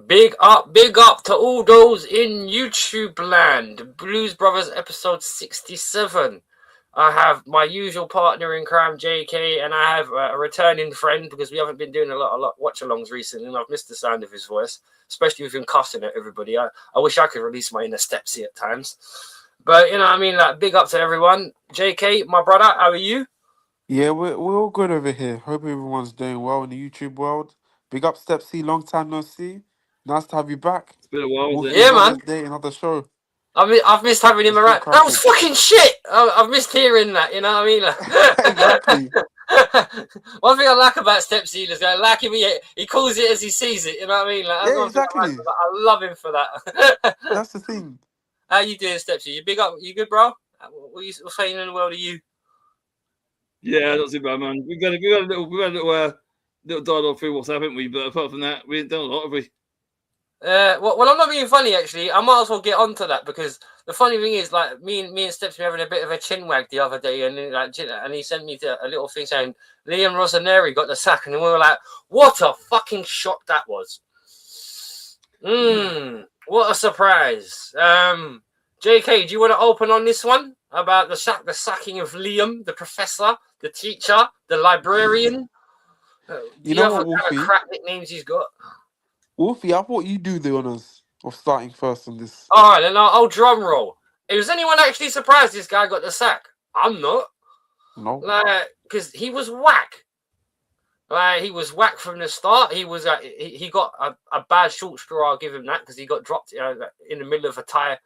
Big up to all those in YouTube land. Blues Brothers episode 67. I have my usual partner in crime, JK, and I have a returning friend because we haven't been doing a lot watch-alongs recently, and I've missed the sound of his voice, especially with him cussing at everybody. I wish I could release my inner Stepsy at times. But, you know what I mean? Like, big up to everyone. JK, my brother, how are you? Yeah, we're all good over here. Hope everyone's doing well in the YouTube world. Big up, Step C. Long time no see. Nice to have you back. It's been a while, hasn't Wolfie, it? Yeah, another man. day, another show. I've missed having him Let's get around. That was cracking. fucking shit. I've missed hearing that. You know what I mean? Exactly. One thing I like about Step Sealers, I like him. He calls it as he sees it. You know what I mean? Like, that's Yeah, one thing I like. exactly. I love him for that. That's the thing. How you doing, Step C? You big up? You good, bro? What's saying in the world of you? Yeah, not too bad, man. We've had a little dialogue through WhatsApp, haven't we? But apart from that, we ain't done a lot, have we? Well, I'm not being funny. Actually, I might as well get onto that because the funny thing is, like, me and Steps were having a bit of a chin wag the other day, and he sent me a little thing saying Liam Rossoneri got the sack, and we were like, "What a fucking shock that was!" What a surprise. JK, do you want to open on this one about the sacking of Liam, the professor, the teacher, the librarian? You know what, What kind Wolfie? of crap nicknames he's got? Wolfie, I thought you do the honors of starting first on this. All right, then I'll drum roll. Was anyone actually surprised this guy got the sack? I'm not. No. Like, because he was whack. Like, he was whack from the start. He was he got a bad short straw. I'll give him that because he got dropped in the middle of a tie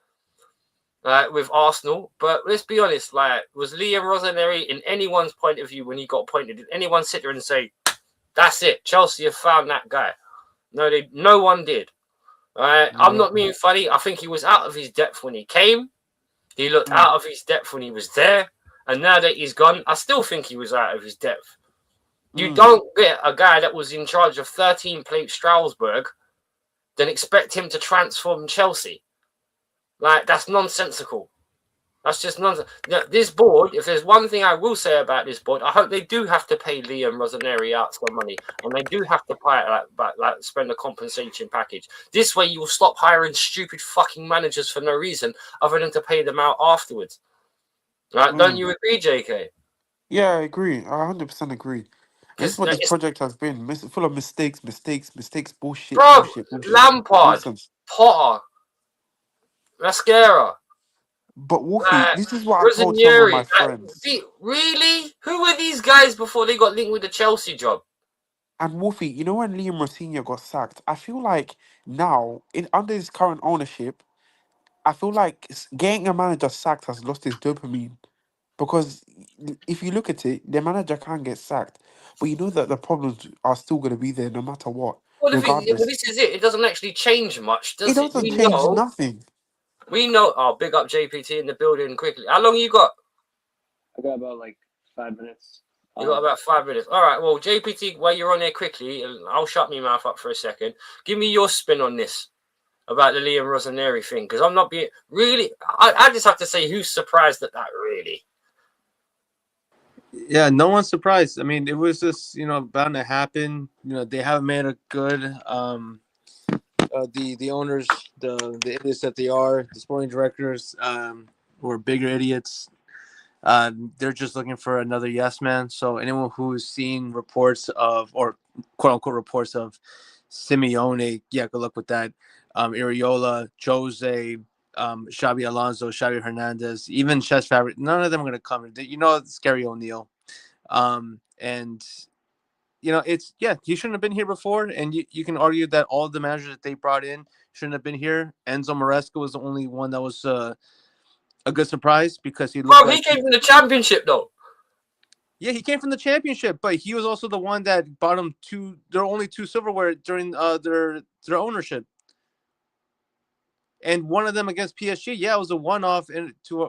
with Arsenal. But let's be honest. Like, was Liam Rossoneri, in anyone's point of view, when he got appointed, did anyone sit there and say, "That's it, Chelsea have found that guy"? No one did. I'm not being funny. I think he was out of his depth when he came. He looked out of his depth when he was there. And now that he's gone, I still think he was out of his depth. You don't get a guy that was in charge of 13 plate Strasbourg, then expect him to transform Chelsea. Like, that's nonsensical. That's just nonsense. This board, if there's one thing I will say about this board, I hope they do have to pay Liam Rossoneri out some money, and they do have to pay spend a compensation package. This way, you will stop hiring stupid fucking managers for no reason other than to pay them out afterwards. Right? Don't you agree, JK? Yeah, I agree. I 100% agree. This is what this project has been. Full of mistakes, bullshit, bro, bullshit. Lampard, Nonsense. Potter, Mascara. But Wolfie, this is what I told some of my friends. Really? Who were these guys before they got linked with the Chelsea job? And Wolfie, you know when Liam Rossini got sacked, I feel like now, under his current ownership, I feel like getting a manager sacked has lost his dopamine. Because if you look at it, the manager can get sacked. But you know that the problems are still going to be there no matter what. Well, Regardless. this is it. It doesn't actually change much, does It it? doesn't change nothing. We know. Oh, big up JPT in the building quickly. How long you got? I got about like 5 minutes. You got about 5 minutes. All right. Well, JPT, while you're on there quickly, I'll shut my mouth up for a second. Give me your spin on this about the Liam Rossoneri thing, because I'm not being really. I just have to say, who's surprised at that? Really? Yeah, no one's surprised. I mean, it was just bound to happen. They haven't made a good. The owners, the idiots that they are, the sporting directors, who are bigger idiots. They're just looking for another yes man. So anyone who's seen reports of, or quote unquote reports of Simeone, yeah, good luck with that. Iriola, Jose, Xabi Alonso, Xavi Hernandez, even Cesc Fabregas, none of them are going to come. It's Gary O'Neill. And he shouldn't have been here before. And you can argue that all the managers that they brought in shouldn't have been here. Enzo Maresca was the only one that was a good surprise because he came from the championship though. Yeah, he came from the championship, but he was also the one that bought them their only 2 silverware during their ownership. And one of them against PSG, it was a one-off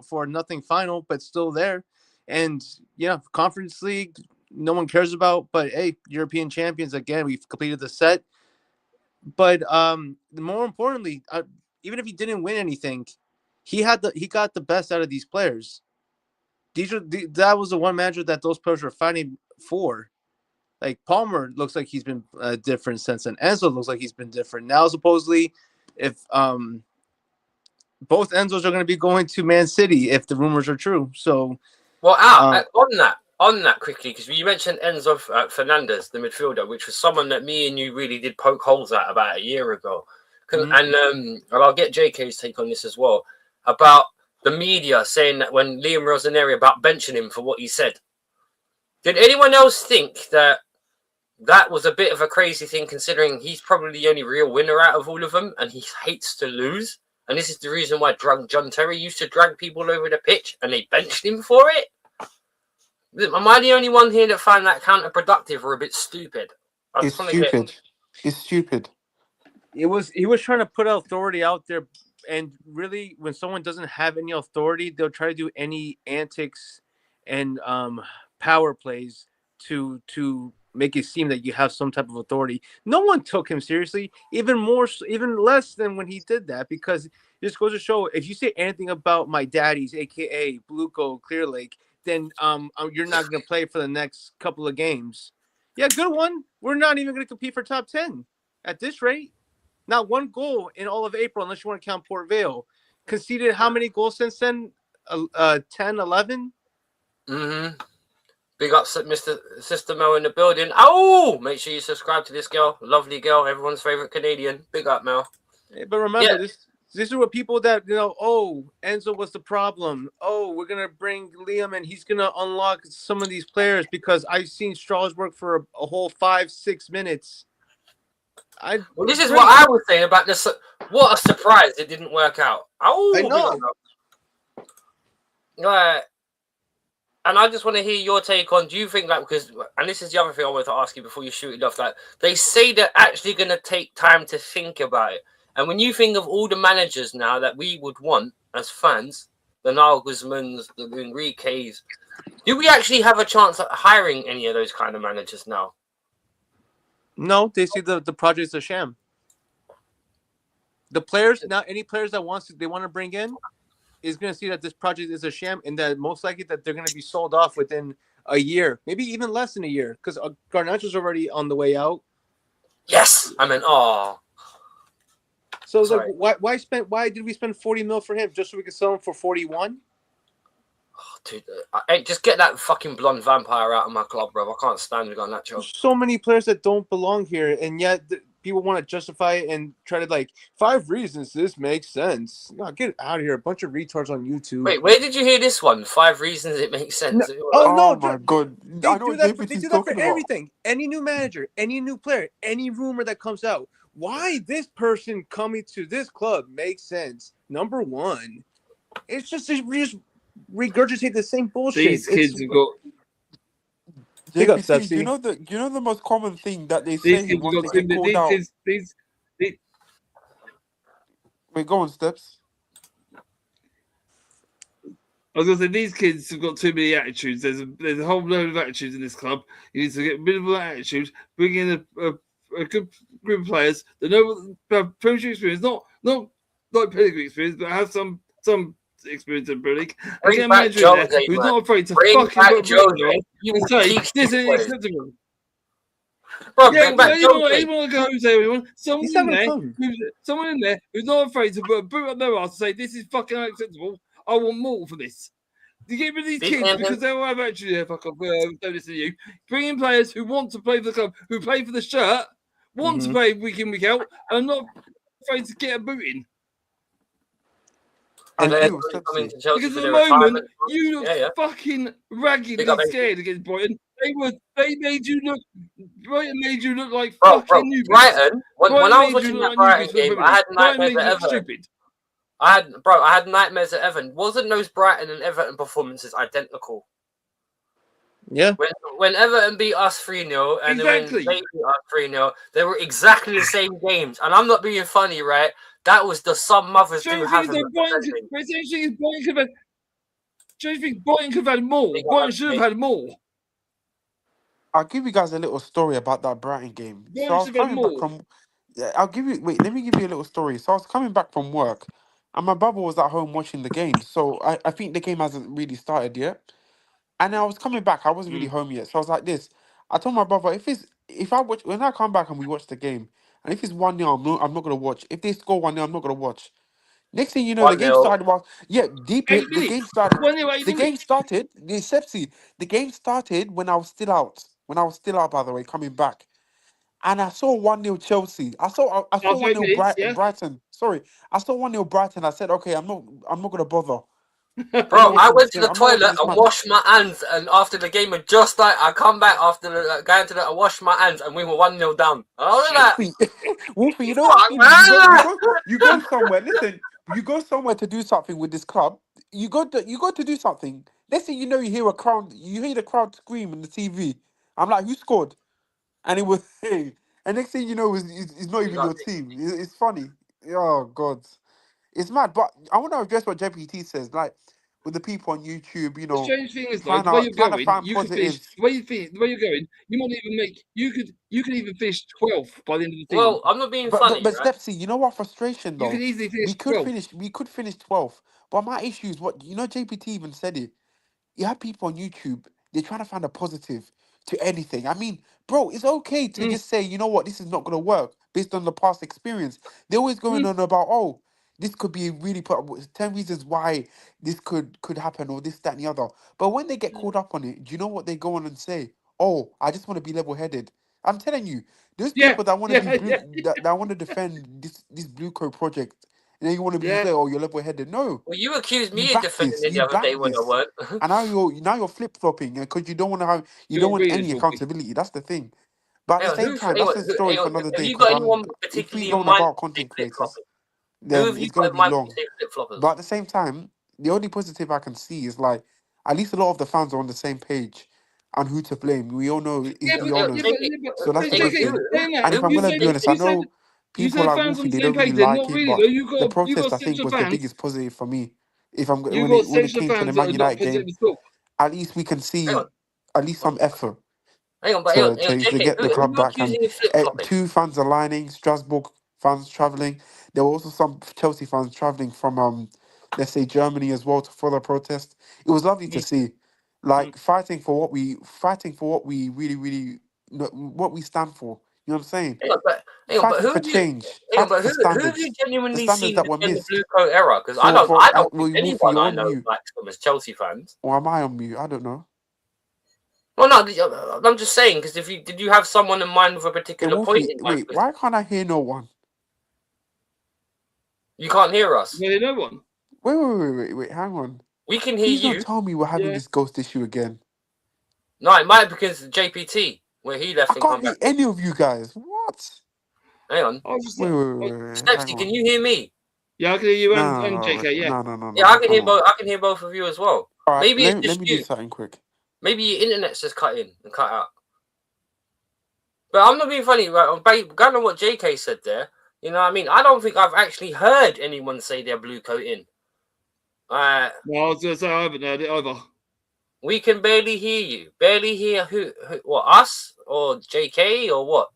for nothing final, but still there. And Conference League, no one cares about. But hey, European champions again. We've completed the set. But more importantly, even if he didn't win anything, he got the best out of these players. That was the one manager that those players were fighting for. Like Palmer looks like he's been different since then. Enzo looks like he's been different. Now supposedly, if both Enzos are going to be going to Man City if the rumors are true. So, well, on that quickly, because you mentioned Enzo Fernandez, the midfielder, which was someone that me and you really did poke holes at about a year ago. And I'll get JK's take on this as well, about the media saying that when Liam Rossoneri about benching him for what he said. Did anyone else think that was a bit of a crazy thing, considering he's probably the only real winner out of all of them, and he hates to lose? And this is the reason why John Terry used to drag people over the pitch, and they benched him for it? Am I the only one here that found that counterproductive or a bit stupid? It's stupid. It's stupid. He was trying to put authority out there, and really, when someone doesn't have any authority, they'll try to do any antics and power plays to make it seem that you have some type of authority. No one took him seriously, even less than when he did that, because it just goes to show, if you say anything about my daddies, aka Bluco, Clear Lake, then you're not going to play for the next couple of games. Yeah, good one. We're not even going to compete for top 10 at this rate. Not one goal in all of April, unless you want to count Port Vale. Conceded how many goals since then? 10, 11? Mm-hmm. Big ups at Mr. Sister Mel in the building. Oh, make sure you subscribe to this girl. Lovely girl. Everyone's favorite Canadian. Big up, Mel. Yeah, but remember, These are what people that, oh, Enzo was the problem. Oh, we're going to bring Liam and he's going to unlock some of these players because I've seen Strauss work for a whole 5-6 minutes. Well, this is what I was saying about this. What a surprise it didn't work out. Oh, I know. And I just want to hear your take on, do you think that, because, and this is the other thing I wanted to ask you before you shoot it off, that they say they're actually going to take time to think about it. And when you think of all the managers now that we would want as fans, the Nagelsmanns, the Enriques, do we actually have a chance at hiring any of those kind of managers now? No, they see the project's a sham. The players, not any players that they want to bring in, is going to see that this project is a sham, and that most likely that they're going to be sold off within a year, maybe even less than a year, because Garnacho's already on the way out. Yes, I mean, oh. So like, why did we spend 40 mil for him just so we could sell him for 41? Oh, dude, just get that fucking blonde vampire out of my club, bro. I can't stand Garnacho. There's so many players that don't belong here, and yet people want to justify it and try to 5 reasons this makes sense. No, get out of here. A bunch of retards on YouTube. Wait, where did you hear this one? 5 reasons it makes sense. No. Oh my god. They do that for everything. Any new manager, any new player, any rumor that comes out. Why this person coming to this club makes sense. Number one. It's just regurgitate the same bullshit. These kids have got. Big up, JPC, Sepsi. you know the most common thing that they These say kids once have they got. get called out. Wait, go on, Steps. I was going to say, these kids have got too many attitudes. There's a whole load of attitudes in this club. You need to get rid of all that attitude, bring in a good group of players that know have Premiership experience, not like pedigree experience, but have some experience in Premier League. And get a manager in there who's not afraid to fucking put and say, this ain't acceptable. Bro, Yeah, bring back anyone go and say anyone. Someone in there who's not afraid to put a boot up their ass and say, this is fucking unacceptable. I want more for this. You get rid of these kids because they all have actually fuck off. Don't listen to you. Bring in players who want to play for the club, who play for the shirt, want to play week in, week out, and are not afraid to get a boot in. And because at the moment, you look fucking ragged and scared against Brighton. They made you look. Brighton made you look like fucking new. Brighton. When I was watching that Brighton game, I had nightmares at Everton. Stupid. I had nightmares at Everton. Wasn't those Brighton and Everton performances identical? Yeah. When Everton beat us 3-0 and then when they beat us 3-0, they were exactly the same games. And I'm not being funny, right? That was the some mothers do have. Do you think Brighton could have had more? Brighton should have had more. I'll give you guys a little story about that Brighton game. So I was coming back from. Let me give you a little story. So I was coming back from work, and my brother was at home watching the game. So I think the game hasn't really started yet. And I was coming back. I wasn't really home yet. So I was like this. I told my brother if I watch when I come back and we watch the game, and if it's 1-0, I'm not gonna watch. If they score 1-0, I'm not gonna watch. Next thing you know, the One game nil. started while deep Eight it. The minutes. game started. 28 The minutes. game started. The Sepsi. The game started when I was still out. When I was still out, by the way, coming back, and I saw 1-0 Chelsea. I saw After 8 1-0 minutes, yeah. Brighton. Sorry, I saw 1-0 Brighton. I said, okay, I'm not gonna bother. I'm Bro, not I watching went this to game. the I'm not watching toilet this and match. washed my hands, and after the game had just started, I come back after going to the, I washed my hands, and we were 1-0 down. Oh, look at that. Wolfie, you know what I Fuck, mean? man. You go somewhere. Listen, you go somewhere to do something with this club. You go to do something. Next thing you know, you hear the crowd scream on the TV. I'm like, who scored? And it was hey. And next thing you know, it's not even your team. It's funny. Oh God, it's mad. But I want to address what JPT says. Like with the people on YouTube, The strange thing is, though, trying the way to you're trying to going, find you could finish. positives. The way you're going, you might even make. You could even finish 12th by the end of the season. Well, I'm not being But funny, but right? Stepsy, you know what frustration You could though? easily finish We could 12th. finish. We could finish 12th. But my issue is what JPT even said it. You have people on YouTube, they're trying to find a positive to anything. I mean, bro, it's okay to Mm, just say, you know what, this is not gonna work based on the past experience. They're always going mm, on about, oh, this could be a really 10 reasons why this could happen or this, that, and the other. But when they get caught up on it, do you know what they go on and say? Oh, I just want to be level-headed. I'm telling you, those yeah, people that want to be yeah, blue yeah, that want to defend this blue code project, and then you want to be yeah. say, oh, you're level-headed. No, Well, you accused you me of back defending this. it the You other back day when I this. weren't. And now you're flip flopping because you don't want to you don't You're want really any talking. accountability. That's the thing. But at Hang the on, same time, that's a story hang for on. another Have day. you Because got anyone if we particularly in going mind about to say content flip creators, floppers? Who then have you it's gonna got in be mind to long. say flip But floppers? at the same time, the only positive I can see is like at least a lot of the fans are on the same page on who to blame. We all know is Yeah, the but owners, JK, so that's the good JK, thing. saying that, And if I'm you gonna said be honest, I know you people said like fans on Wolfie, the they same don't really page. They're like not it, really though. but the You got protest a I think section of was the fans. biggest positive for me. If I'm You when got a it section of came to the fans that Man are not United positive game, at all. at least we can hang on, see at least some effort but hang on, to JK, get the who are club you back. And accusing of flip flopping? two fans aligning, Strasbourg fans traveling. There were also some Chelsea fans traveling from let's say Germany as well to follow protest. It was lovely to Mm, see, mm. like fighting for what we really really what we stand for. You know what I'm saying? Hang on, but Fighting who for have you? change, Hang on, fighting but for who have you the genuinely standards seen that were defend the blue missed. coat era? Because For I don't think Wolfie, you're anyone I on know mute, likes them as Chelsea fans. or am I on mute? I don't know. Well, no, I'm just saying because if you did you have someone in mind with a Hey, particular point Wolfie, in mind? wait, 'Cause why can't I hear no one? you can't hear us. Well, no one. Wait, hang on. We can hear Please don't you. tell me we're having Yeah. this ghost issue again. No, it might be because of JPT where he left I and come can't back. hear any of you guys. What? Hang on, I was just Wait, hang Stepsy, can on. you hear me? yeah, I can hear you No, and JK. Yeah. Yeah, I no. can Come hear on. both. I can hear both of you as well. All right, Maybe it's let just me do you. something quick. Maybe your internet's just cut in and cut out. But I'm not being funny, right? Going on what JK said there, you know what I mean? I don't think I've actually heard anyone say they're blue coat in. No, I was going to say I haven't heard it either. We can barely hear you. Barely hear who what, us or JK or what?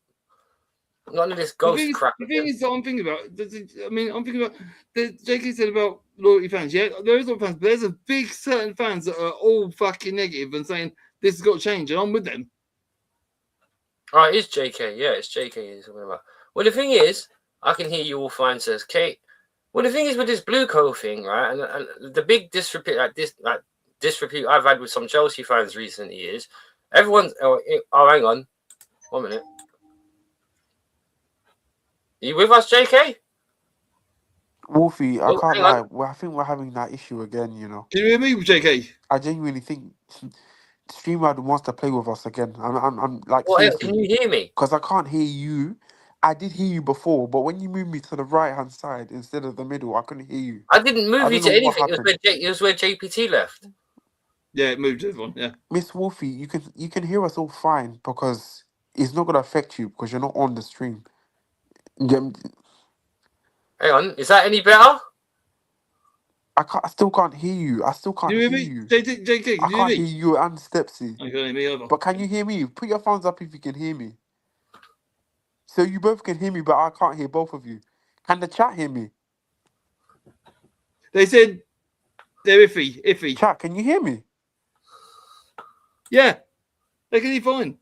None of this ghost crap. The thing is that I'm thinking about. I'm thinking about the JK said about loyalty fans. Yeah, there is loyalty fans, but there's a big certain fans that are all fucking negative and saying this has got to change, and I'm with them. All right, it's JK. Yeah, it's JK he's talking about. Well, the thing is, I can hear you all fine, says Kate. Well, the thing is with this blue coat thing, right? And the big disrepute, disrepute I've had with some Chelsea fans recently is everyone's. Oh, hang on, 1 minute. Are you with us, JK? Wolfie, I Oh, can't hang lie. on. Well, I think we're having that issue again. You know, Can you hear me, JK? I genuinely think StreamYard wants to play with us again. I'm like Well, seriously, can you hear me? because I can't hear you. I did hear you before, but when you moved me to the right hand side instead of the middle, I couldn't hear you. I didn't I move you don't know to what anything. happened. It was where JPT left. Yeah, it moved everyone. Yeah. Miss Wolfie, you can hear us all fine because it's not gonna affect you because you're not on the stream. Yeah, Hang on, is that any better? I still can't hear you. I still can't Can you hear hear me, you. JK? I Can you can't hear hear me? you and Stepsy. I can't hear me either. But can you hear me? Put your thumbs up if you can hear me. So you both can hear me, but I can't hear both of you. Can the chat hear me? They said they're iffy. Chat, can you hear me? Yeah, they can hear fine.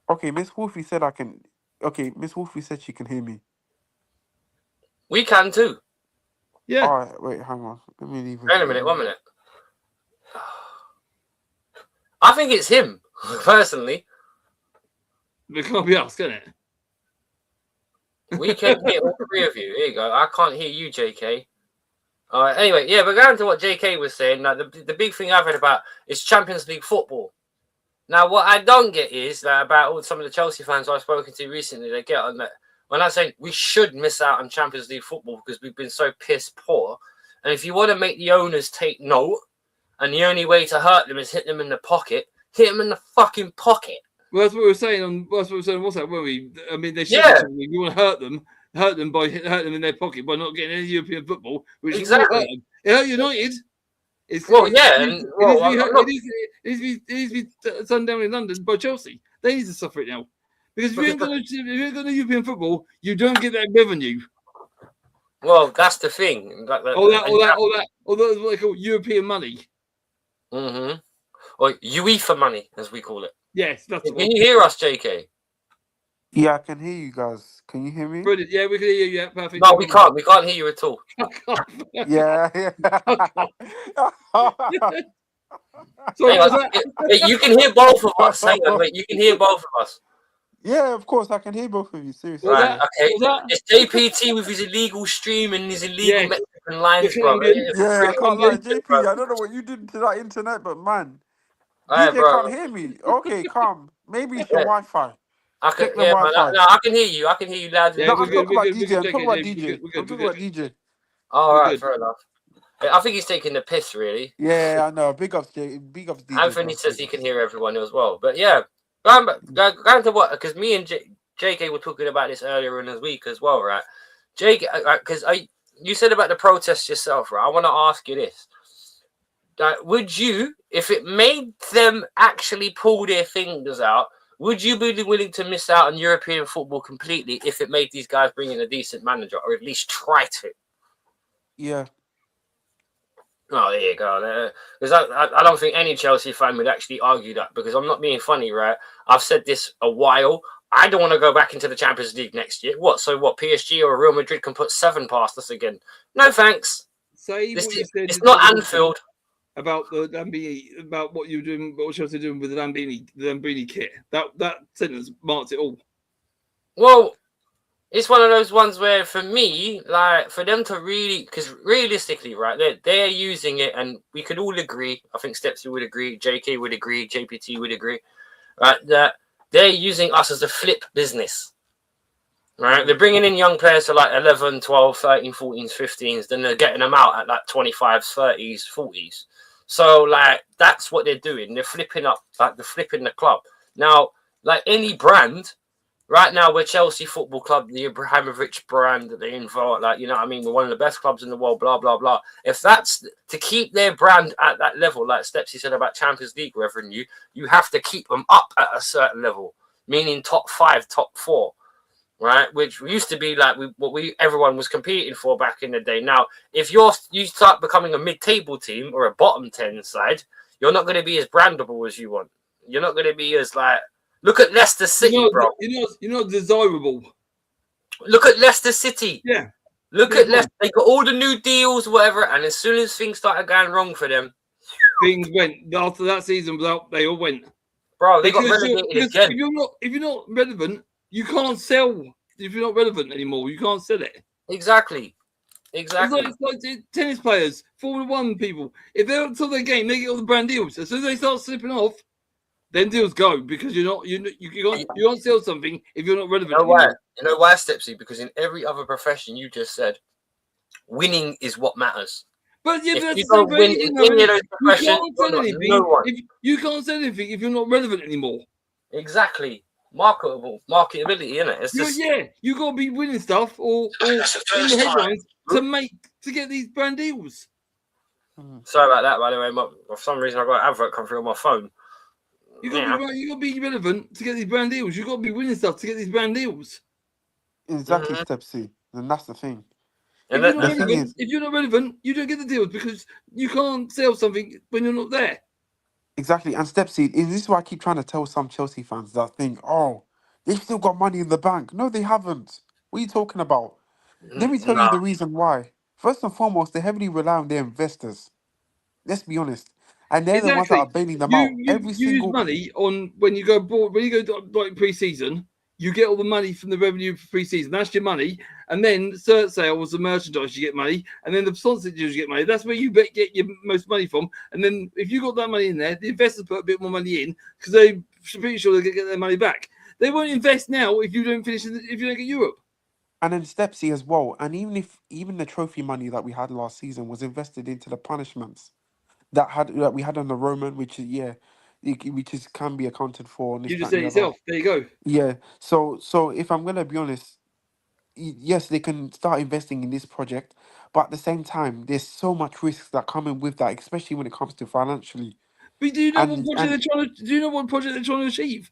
Okay, Miss Wolfie said I can. Okay, Miss Wolfie said she can hear me. We can too. Yeah. All right, wait, hang on. Let me leave it. Wait a minute, 1 minute. I think it's him, personally. It can't be us, can it? We can hear all three of you. Here you go. I can't hear you, JK. All right. Anyway, yeah, but going to what JK was saying, now the big thing I've heard about is Champions League football. Now, what I don't get is that about all some of the Chelsea fans I've spoken to recently, they get on that when I say we should miss out on Champions League football because we've been so piss poor. And if you want to make the owners take note, and the only way to hurt them is hit them in the pocket, hit them in the fucking pocket. Well, that's what we were saying on WhatsApp, weren't we? I mean, they should. Yeah. You want to hurt them by hurt them in their pocket by not getting any European football, which Exactly. will hurt them. It hurt United. It needs to be done down in London by Chelsea. They need to suffer it now because if you ain't got no European football, you don't get that revenue. Well, that's the thing. All that, what they call European money. Mm-hmm. Or UEFA money, as we call it. Yes, that's Can you hear us, JK? Yeah, I can hear you guys. Can you hear me? brilliant. Yeah, we can hear you. Yeah, perfect. No, we can't. We can't hear you at all. Yeah, Sorry, Hang on. You can hear both of us. Hang on, wait. You can hear both of us. yeah. Of course, I can hear both of you. Seriously. What was Right, that? okay. What was It's JPT with his illegal stream and his illegal Yes. Mexican lines, Yeah, bro. Yeah, I can't lie, JP. I don't know what you did to that internet, but man, Alright, DJ bro. can't hear me. Okay, calm. Maybe it's your Yeah. Wi-Fi. I can, Check the yeah, man, Wi-Fi. no, I can hear you. I can hear you loud and Yeah, No, we're I'm good, talking we're about good, DJ. I'm we're talking good, about Jake, DJ. we're good, I'm talking about DJ. All We're right, good. fair enough. I think he's taking the piss, really. Yeah, I know. Big ups, Big ups, DJ. Anthony bro. says he can hear everyone as well. But yeah, going to what? Because me and JK were talking about this earlier in the week as well, right? JK, because you said about the protests yourself, right? I want to ask you this. Would you, if it made them actually pull their fingers out, would you be willing to miss out on European football completely if it made these guys bring in a decent manager, or at least try to? Yeah. Oh, there you go. Because I don't think any Chelsea fan would actually argue that, because I'm not being funny, right? I've said this a while. I don't want to go back into the Champions League next year. What? So what? PSG or Real Madrid can put 7 past us again? No thanks. It's not Anfield. About the Lambini, about what you're doing, what Chelsea are doing with the Lambini kit. That sentence marks it all. Well, it's one of those ones where, for me, like, for them to really, because realistically, right, they're using it, and we could all agree. I think Stepsy would agree, JK would agree, JPT would agree, right, that they're using us as a flip business. Right, they're bringing in young players to like 11, 12, 13, 14s, 15s, then they're getting them out at like 25s, 30s, 40s. So, like, that's what they're doing. They're flipping up, like, they're flipping the club. Now, like any brand, right now, we're Chelsea Football Club, the Abramovich brand that they involve, like, you know what I mean? We're one of the best clubs in the world, blah, blah, blah. If that's to keep their brand at that level, like Stepsy said about Champions League revenue, you have to keep them up at a certain level, meaning top 5, top 4. Right, which used to be like everyone was competing for back in the day. Now, if you start becoming a mid-table team or a bottom 10 side, you're not going to be as brandable as you want. You're not going to be as like. Look at Leicester City, bro. You're not desirable. Look at Leicester City. Yeah. Look at Leicester. They got all the new deals, whatever, and as soon as things started going wrong for them, things went after that season. They all went. Bro, they got relegated again. If you're not relevant, you can't sell. If you're not relevant anymore, you can't sell it. Exactly. It's like tennis players, Formula 1 people. If they're up to their game, they get all the brand deals. As soon as they start slipping off, then deals go, because you can't sell something if you're not relevant. You know why? You know why, Stepsy? Because in every other profession, you just said, winning is what matters. But yeah, if you don't win in any of those professions, you can't sell anything if you're not relevant anymore. Exactly. Marketability, innit? It's just... you got to be winning stuff or in the headlines to get these brand deals. Sorry about that, by the way. For some reason, I got an advert come through on my phone. You got to be relevant to get these brand deals. You got to be winning stuff to get these brand deals. Exactly, Stepsy. And that's the thing. And if you're not relevant, you don't get the deals because you can't sell something when you're not there. Exactly. And Stepsy, this is why I keep trying to tell some Chelsea fans that think, oh, they've still got money in the bank. No, they haven't. What are you talking about? Let me tell you Nah. the reason why. First and foremost, they heavily rely on their investors. Let's be honest. And they're the ones that are Exactly. bailing them You out. you Every you use single. money on when you go board when you go like pre-season. You get all the money from the revenue for pre-season. That's your money, and then cert sales, the merchandise, you get money, and then the sponsorships you get money. That's where you get your most money from. And then if you got that money in there, the investors put a bit more money in because they're pretty sure they're going to get their money back. They won't invest now if you don't finish if you don't get Europe. And then Stepsy as well. And even the trophy money that we had last season was invested into the punishments that we had on the Roman, which is which is can be accounted for and this, You that, just and said the it other. yourself. There you go. Yeah. So if I'm gonna be honest, yes, they can start investing in this project, but at the same time, there's so much risks that come in with that, especially when it comes to financially. But do you know what project And they're trying to? Do you know what project they're trying to achieve?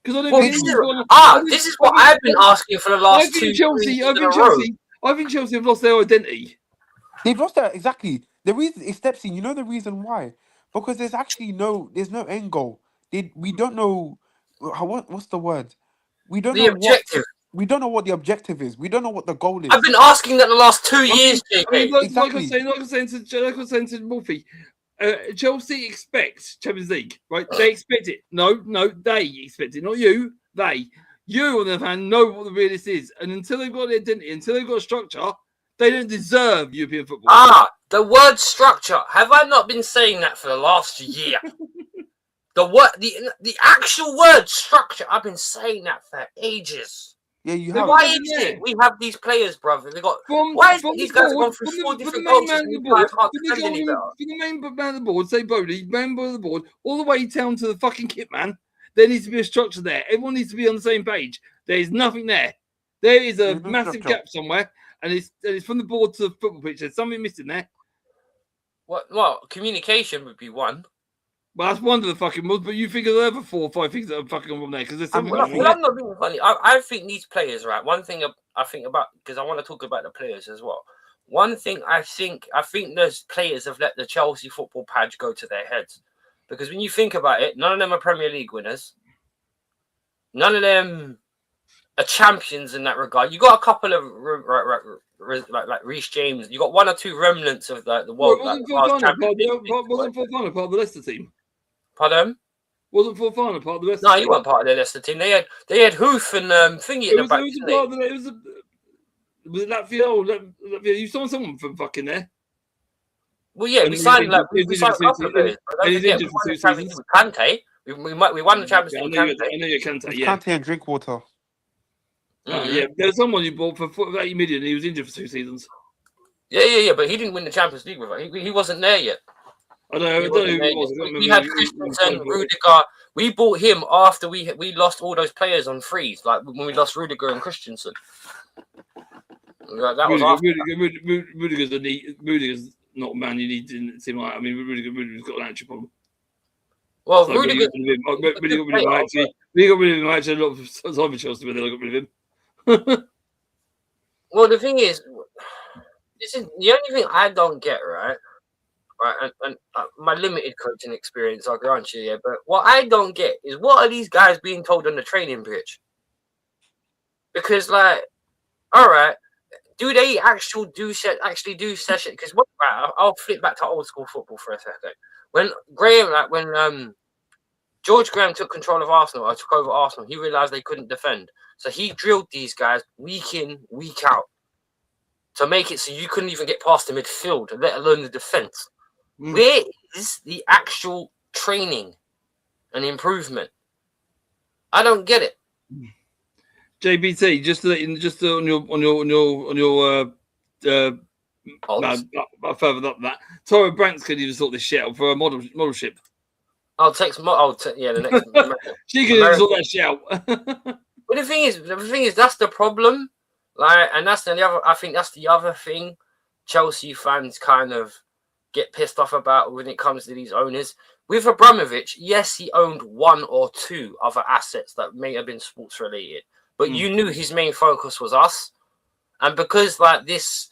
Because I don't Well, think this is anyone's got. I think, this is I what think, I've been asking for the I last think 2-3 Chelsea. years I in think a row. Chelsea. I think Chelsea have lost their identity. they've lost that exactly. The reason is Stepsy. You know the reason why? Because there's no end goal. We don't know what's the word? We don't The know objective. we don't know what the objective is. We don't know what the goal I've is. been asking that the last 2 I years, mean, JK. like I was Exactly. saying, like I was saying to Wolfie, Chelsea expects Champions League, right? They expect it. No, they expect it, not you. They. You, on the other hand, know what the realist is, and until they've got the identity, until they've got a structure, they don't deserve European football. The word structure. Have I not been saying that for the last year? the actual word structure. I've been saying that for ages. Yeah, you They've have. Why always is been there. it we have these players, brother? From These the guys have board, gone through 4 from the different main coaches man of and the these board, guys can't from defend any better? the main man of the board, say Bodie, member of the board, all the way down to the fucking kit man. There needs to be a structure there. Everyone needs to be on the same page. There is nothing there. There is a There's no massive structure. gap somewhere, and it's from the board to the football pitch. There's something missing there. Well, communication would be one. Well, that's one of the fucking ones, but you think of the other 4 or 5 things that are fucking wrong there because there's something Well, missing Well, there. I'm not being funny. I think these players, right? One thing I think about, because I want to talk about the players as well. One thing I think those players have let the Chelsea football patch go to their heads, because when you think about it, none of them are Premier League winners. None of them are champions in that regard. You got a couple of like Reece James. You got 1 or 2 remnants of the world. Well, wasn't Fofana part of the Leicester team? Pardon? Wasn't Fofana part of the Leicester No, team? he wasn't part of the Leicester team. They had Hoof and Thingy at the back. Was it Latvia or Latvia? You saw someone from fucking there. Well, yeah, And we he's signed injured- we he's signed a injured couple of for two- players. But don't and he's forget, we injured won for the 2 Champions seasons. League with Kante. We won the Champions I League know with Kante. you're Kante, it's yeah. Kante and Drinkwater. Yeah, there's someone you bought for 80 million. He was injured for 2 seasons. Yeah. But he didn't win the Champions League with us. He wasn't there yet. I don't know who it was. I can't We remember had who Christensen, was. Rudiger. We bought him after we lost all those players on freeze, like when we lost Rudiger and Christensen. That was after. Rudiger's not a man you need in the team. I mean, Rudiger's got an actual problem. Well, So Rudiger. really got rid of him. Actually, really got rid of him. Actually, a lot of time for Chelsea, but then I got rid of him. Well, the thing is, this is the only thing I don't get, right? Right, and my limited coaching experience, I'll grant you, yeah. But what I don't get is what are these guys being told on the training pitch? Because, like, all right, do they actually do session? Because right, I'll flip back to old school football for a second. When George Graham took control of Arsenal, or took over Arsenal, he realized they couldn't defend, so he drilled these guys week in, week out to make it so you couldn't even get past the midfield, let alone the defense. Where is the actual training and improvement? I don't get it. JBT, just on your further up that, Toro Branks could even sort this shit out for a model ship. I'll text. The next. She could even sort that shit out. But the thing is, that's the problem. Like, and that's the other. I think that's the other thing Chelsea fans kind of get pissed off about when it comes to these owners. With Abramovich, yes, he owned 1 or 2 other assets that may have been sports related, but you knew his main focus was us. And because like this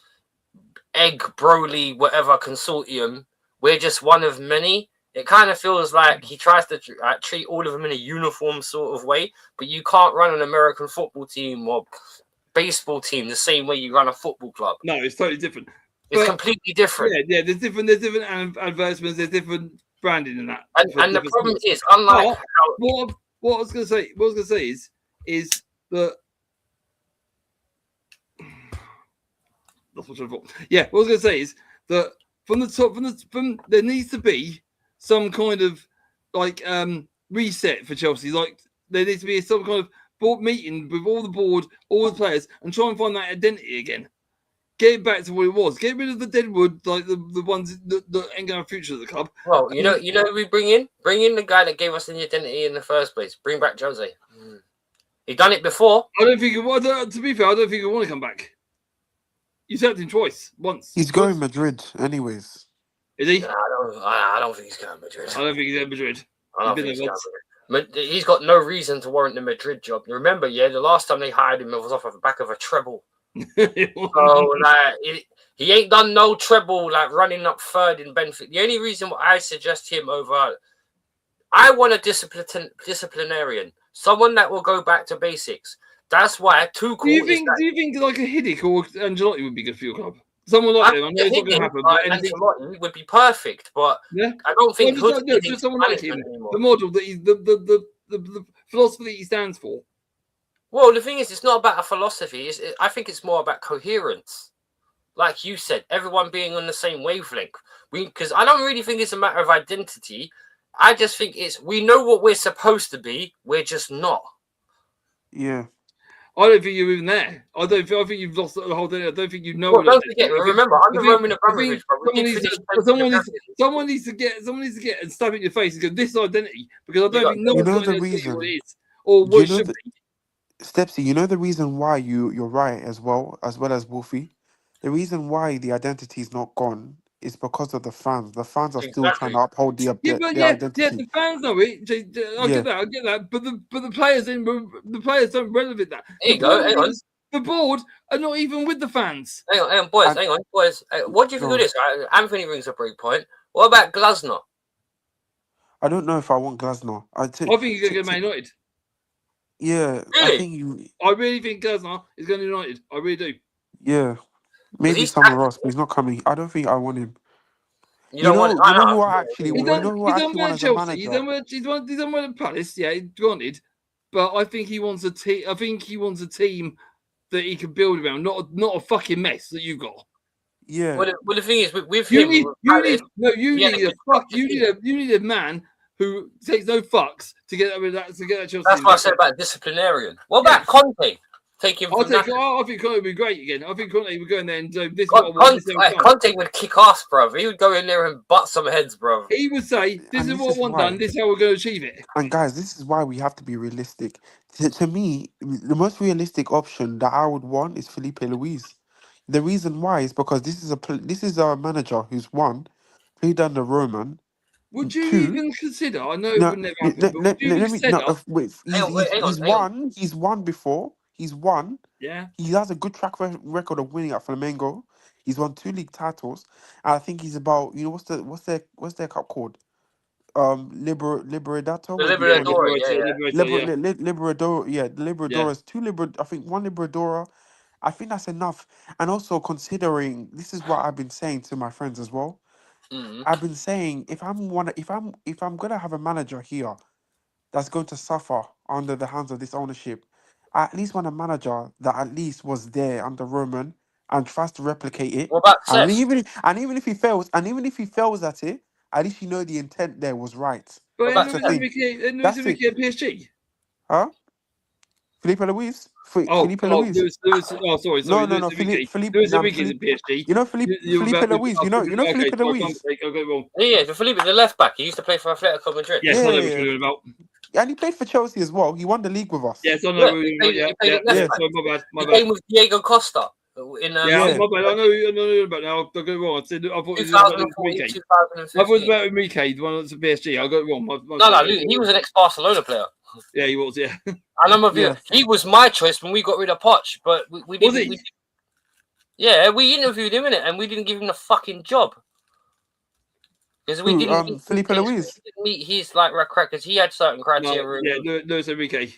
Egg Broly whatever consortium, we're just one of many. it kind of feels like he tries to treat all of them in a uniform sort of way, but you can't run an American football team or baseball team the same way you run a football club. No, it's totally different. It's But- completely different. Yeah, there's different advertisements, there's different branding in that. And the problem is, unlike But- how What I was gonna say is that that's what I thought. Yeah, what I was gonna say is that from the top, from there needs to be some kind of like reset for Chelsea. Like there needs to be some kind of board meeting with all the board, all the players, and try and find that identity again. Get it back to what it was. Get rid of the deadwood, like the ones that ain't gonna have a future at the club. well, you know who we bring in? Bring in the guy that gave us the identity in the first place. Bring back Jose. He done it before. I don't think. To be fair, I don't think he want to come back. You sacked him once. He's going Madrid, anyways. Is he? Nah, I don't think he's going to Madrid. I don't think he's at Madrid. I don't He's think been he's there going to Madrid. He's got no reason to warrant the Madrid job. Remember, the last time they hired him, it was off of the back of a treble. So, he ain't done no treble, like running up third in Benfica. The only reason why I suggest him over, I want a disciplinarian, someone that will go back to basics. That's why Tuchel. Do you think like a Hiddink or Ancelotti would be good for your club? Someone like them. I know it's not going to happen, but anything Ancelotti would be perfect, but Yeah. I don't think Well, Hood just someone like him. anymore. The model that he's the philosophy that he stands for. Well, the thing is, it's not about a philosophy. I think it's more about coherence. Like you said, everyone being on the same wavelength. Because I don't really think it's a matter of identity. I just think we know what we're supposed to be. We're just not. Yeah. I don't think you're even there. I think you've lost the whole thing. I don't think you know. Well, what don't it is. forget, I think- remember, I under think- Roman I Abramovich, think bro, we did finish someone needs to get and stab it in your face and go, this is identity, because I don't You think no you one's know going the to see reason. what it is or what You it know should the- be. Stepsy, you know the reason why you're right as well as Wolfie. The reason why the identity is not gone is because of the fans. The fans are still trying to uphold the identity. The fans know it. I Yeah. get that. But the players don't relevant that. There you go, hang on. The board are not even with the fans. Hang on, boys, hang on, boys. What do you think of Go this? Anthony brings a break point. What about Glasner? I don't know if I want Glasner. I think he's going to get Man United. Yeah, Really? I think you. I really think Glasner is going to United. I really do. Yeah, maybe he's somewhere active. else, but he's not coming. I don't think I want him. You don't want. You know who I actually He's want. done, You know who he's I done actually well want at as a Chelsea. He's manager. done well at Palace. Yeah, granted. But I think he wants a team. I think he wants a team that he can build around, not a fucking mess that you've got. Yeah, Well, the thing is, with You him, need, with you Palace, need, no, you Yeah, need the a fuck. constructive You need a man who takes no fucks to get that Chelsea. that's what I said about disciplinarian. What about Conte? Take him from that. I think Conte would be great again. I think Conte would go in there and do this. Is what I want, this is how it's done. Conte would kick ass, bro. He would go in there and butt some heads, bro. He would say, "This And is this what I is want why. done. This is how we're going to achieve it." and guys, this is why we have to be realistic. To me, the most realistic option that I would want is Felipe Luis. The reason why is because this is a manager who's played under Roman. Would you Two, even consider? I know it No, would never happen. But would you let me. consider? No, wait, Hang on. He's won before. He's won. Yeah. He has a good track record of winning at Flamengo. He's won 2 league titles. And I think he's about what's their cup called? Libertador. The What do you call it? Libertador, yeah. Libertador, yeah, the Libertadores, I think 1 Libertador. I think that's enough. And also considering this is what I've been saying to my friends as well. Mhm. I've been saying if I'm gonna have a manager here that's going to suffer under the hands of this ownership, I at least want a manager that at least was there under Roman and tries to replicate it. What about And Cesc? even if he fails, at it, at least you know the intent there was right. But That's Luis the thing. Enrique That's at PSG. Huh? Felipe Luis? Oh, Felipe Luis. Luis. Oh, sorry. No, Luis Felipe. Luis Nah, Enrique is at PSG. You know Felipe Luis. You know Felipe Luis. I got it wrong. Yeah, for Felipe, the left back. He used to play for Atletico Madrid. Yes, I know what Yeah. you're talking about. And he played for Chelsea as well. He won the league with us. Yes, I know. Yeah, what he you're played- talking he about. played Yeah, at left yeah. back. Sorry, my bad. He played with Diego Costa in Yeah, my bad. I know about now. I got it wrong. I thought it was about 2014, Enrique. I thought it was 2015. about Enrique, the one that's at PSG. I got it wrong. No, he was an ex-Barcelona player. Yeah, he was. Yeah. And I'm with you. Yeah. He was my choice when we got rid of Poch, but we didn't. Was he? Yeah, we interviewed him in it, and we didn't give him the fucking job. Because we Who, didn't Felipe Luis? meet his like record because he had certain No, criteria. yeah, Luis Enrique.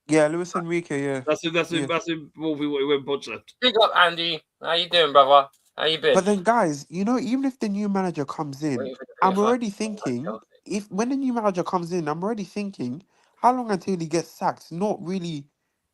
Yeah, Luis Enrique. Yeah. That's Yeah. Wolfie when Podge left. Big up, Andy. How you doing, brother? How you been? But then, guys, you know, even if the new manager comes in, Waiting for the I'm 25. already thinking if when the new manager comes in, I'm already thinking how long until he gets sacked? Not really.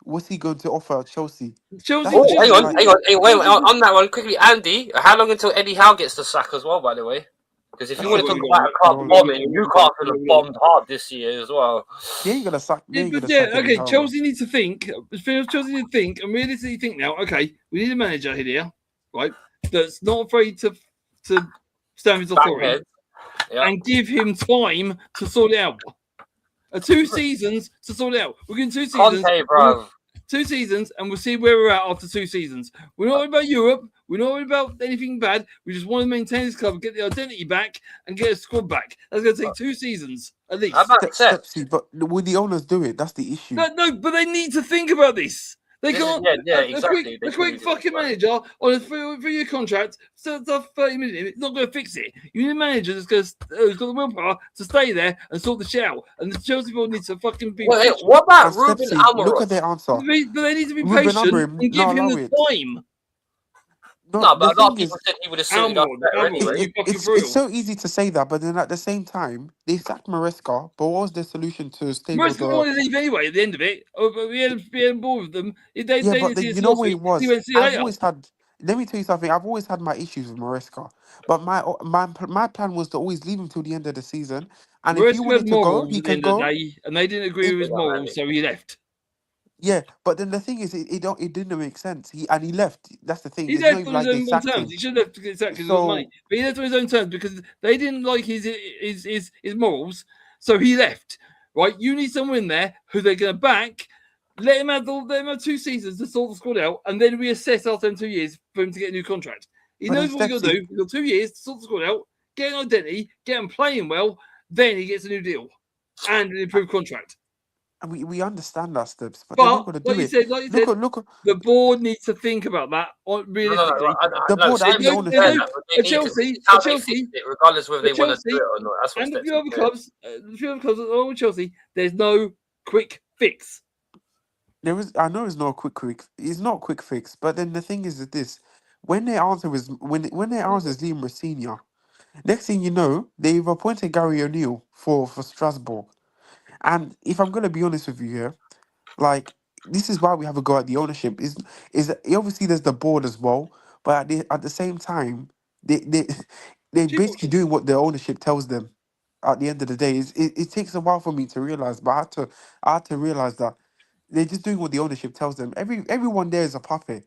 What's he going to offer at Chelsea? Chelsea. That's Oh, the hang thing. on, Like, hang on, wait, on that one quickly, Andy. How long until Eddie Howe gets the sack as well? By the way, because if you Oh, want to well, talk we about a club don't- bombing, Newcastle have bombed hard this year as well. they ain't gonna sack. They Yeah, ain't but gonna yeah, sack Eddie okay. Howe, man. Chelsea need to think. Chelsea need to think and realistically think now. Okay, we need a manager here, right? That's not afraid to stand his authority Banghead. Yeah. and give him time to sort it out. 2 seasons to sort it out. We're getting 2 seasons. Conte, bro. 2 seasons, and we'll see where we're at after 2 seasons. We're not worried about Europe. We're not worried about anything bad. We just want to maintain this club, get the identity back, and get a squad back. That's going to take 2 seasons at least. How about Seth? Stepsy, but will the owners do it? That's the issue. No, but they need to think about this. They This is- can't. yeah, a exactly. They quick should do fucking this, right. manager on a 3-year contract, so it's a 30 minutes. It's not going to fix it. You need a manager who's got the willpower to stay there and sort the shit out. And the Chelsea board needs to fucking be. Well, hey, patient. what about And Ruben Stepsy, look Amorim? at their answer. But they need to be Ruben patient Amorim, and give no, him allow the it. time. No, but the a lot thing of people is, said he would have suited us Almond, better Almond. anyway. You fucking it's for real. so easy to say that, but then at the same time, they sacked Maresca. But what was their solution to stable Most people wanted to leave anyway at the end of it. Oh, but we had bored with them. They Yeah, but didn't see then us you know last what week. it was? He went, see you I've later. always had. Let me tell you something. I've always had my issues with Maresca, but my plan was to always leave him till the end of the season. And if he Maresca wanted had to go, morals he at the can end of the go. day, and they didn't agree It, with his Yeah, morals, so he left. yeah, but then the thing is, it didn't make sense. He left. That's the thing. He It's not left even on his like they own sacked terms. him. He should have left to get sacked because he got money. So, But he left on his own terms because they didn't like his morals, so he left. Right? You need someone in there who they're going to back. Let him have 2 seasons to sort the squad out, and then reassess after them 2 years for him to get a new contract. He but then knows what he's got to do. He's got 2 years to sort the squad out, get an identity, get him playing well. Then he gets a new deal and an improved contract. and we understand that, Steps, but they're not But going to do it. Look at the board needs to think about that No, realistically. The board Same and the thing ownership. there, There's but they a need to- Chelsea- it's how a they Chelsea- fix it, regardless whether they a want to do Chelsea it or not. That's what and a Steps few other said. clubs, along with Chelsea, there's no quick fix. I know it's not a quick. It's not a quick fix. But then the thing is this: when their answer was when their answer is Liam Rosenior, next thing you know, they've appointed Gary O'Neill for Strasbourg. And if I'm gonna be honest with you here, like this is why we have a go at the ownership. Is obviously there's the board as well, but at the same time, they're basically doing what the ownership tells them. At the end of the day, it takes a while for me to realize, but I had to realize that they're just doing what the ownership tells them. Everyone there is a puppet.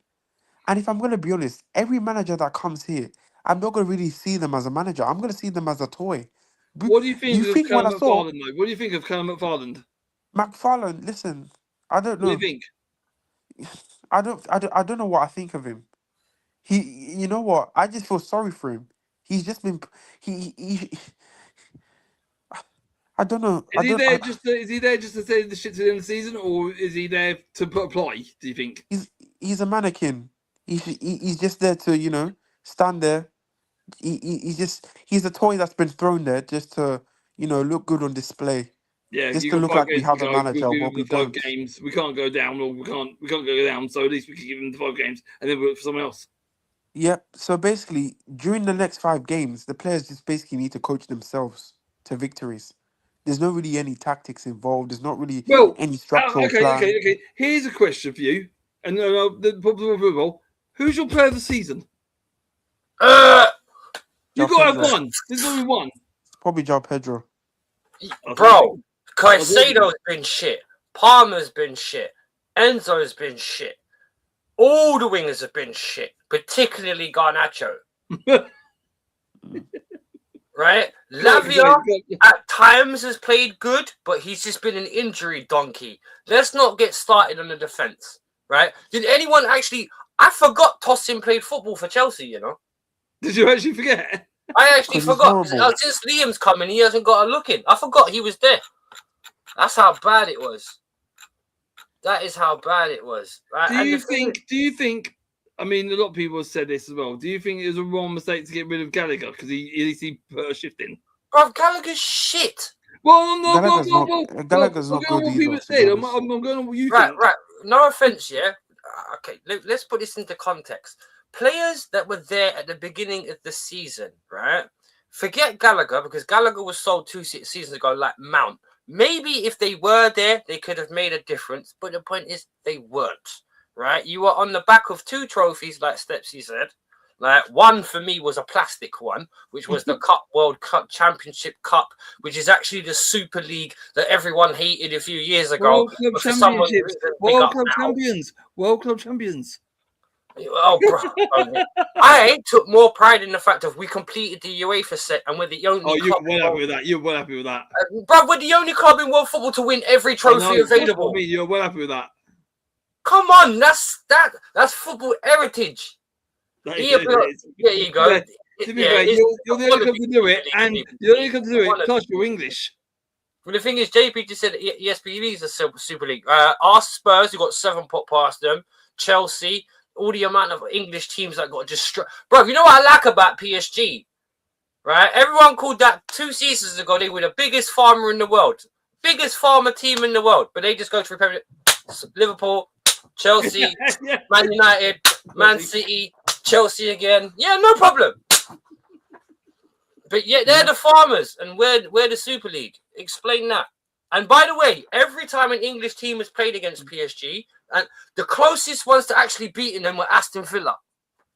And if I'm gonna be honest, every manager that comes here, I'm not gonna really see them as a manager. I'm gonna see them as a toy. What do you think You of think when Callum I saw McFarland, though? What do you think of Callum McFarland? McFarlane, listen, I don't What do you know. think? I don't know what I think of him. You know what? I just feel sorry for him. He's just been he I don't know. Is he there just to say the shit to the end of the season, or is he there to apply? Do you think? he's a mannequin. He's just there to stand there. He's a toy that's been thrown there just to look good on display. Yeah, Just you to got look 5 like we games have to a go. manager, We'll give but him we the 5 don't. games. We can't go down, or we can't go down. So at least we can give him the 5 games, and then we'll look for someone else. Yep. So basically, during the next 5 games, the players just basically need to coach themselves to victories. There's not really any tactics involved. There's not really Well, any structural plan. okay. Here's a question for you, and the problem football. Who's your player of the season? You've got to have Pedro. one. There's got to be one. Probably João Pedro. Bro, Caicedo's been shit. Palmer's been shit. Enzo's been shit. All the wingers have been shit, particularly Garnacho. Right? Lavia at times has played good, but he's just been an injury donkey. Let's not get started on the defense, right? Did anyone actually... I forgot Tosin played football for Chelsea, you know? Did you actually forget? I actually 'Cause he's forgot. horrible. Since Liam's coming, he hasn't got a look in. I forgot he was there. That's how bad it was. That is how bad it was. Right? Do you think? I mean, a lot of people have said this as well. Do you think it was a wrong mistake to get rid of Gallagher because he put a shift in? Bro, Gallagher's shit. Well, Gallagher's not good what either, people to be said. honest. I'm going on what you Right, think. right. No offense, yeah. Okay, let's put this into context. Players that were there at the beginning of the season, right? Forget Gallagher, because Gallagher was sold 2 seasons ago, like Mount. Maybe if they were there, they could have made a difference. But the point is, they weren't, right? You were on the back of 2 trophies, like Stepsy said. Like, one for me was a plastic one, which was the Cup World Cup Championship Cup, which is actually the Super League that everyone hated a few years ago. World Club but for some reason, Championships. pick World up Club now. Champions. World Club Champions. Oh, bro. I took more pride in the fact of we completed the UEFA set and we're the only Oh, you're club. well happy with that. You're well happy with that. Bro, we're the only club in world football to win every trophy available. I mean, you're well happy with that. Come on, that's football heritage. There you go. Yeah, to be fair, you're the only club to do it, and the only club to do it, plus you're English. Well, the thing is, JP just said ESPN is a Super League. Our Spurs, who got 7 put past them, Chelsea, all the amount of English teams that got destroyed. Bro, you know what I like about PSG? Right? Everyone called that 2 seasons ago they were the biggest farmer in the world. Biggest farmer team in the world. But they just go to Premier League. Liverpool, Chelsea, Yeah. Man United, Man City, Chelsea again. Yeah, no problem. But yeah, they're the farmers and we're the Super League. Explain that. And by the way, every time an English team has played against PSG, and the closest ones to actually beating them were Aston Villa.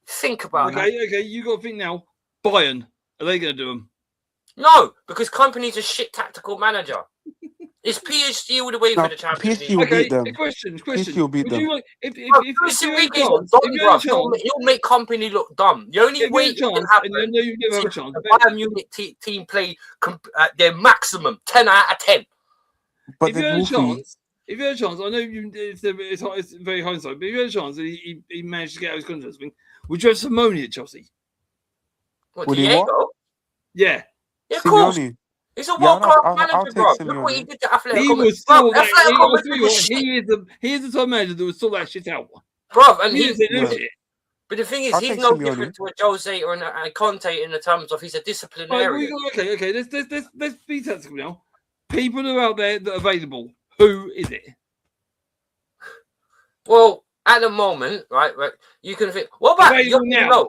Think about that. Okay, you got to think now. Bayern, are they going to do them? No, because Company's a shit tactical manager. It's PSG all the way for the Champions PSG League. will Okay, beat them. question. PSG will beat Would them. you like, if Bro, you Luis had a Enrique's chance, not dumb, if you had a bro. chance, He'll make Company look dumb. The only if you way had a it can chance, happen and you know you never have a is chance, if the Bayern Munich team play at their maximum, 10 out of 10. But if you then had a Wolfie, chance, I know it's very hindsight, but if you had a chance and he managed to get out his contract, would you have Simone at Chelsea? What, Would he Diego? what? Yeah. Yeah, of course. Simeone. He's a Yeah, world-class I'll manager, take bro. Simeone. Look what he did to Athletic. He was Bro, still that. Athletic Madrid was shit. He is the type of manager that was still that shit out. Bro, and He he's... didn't say no Yeah. shit. But the thing is, I'll he's take no Simeone. different to a Jose or a Conte in the terms of he's a Right, disciplinarian. okay. Let's be tactical now. People who are out there that are available. Who is it? Well, at the moment, right, you can think. What about Available Joachim now. Löw?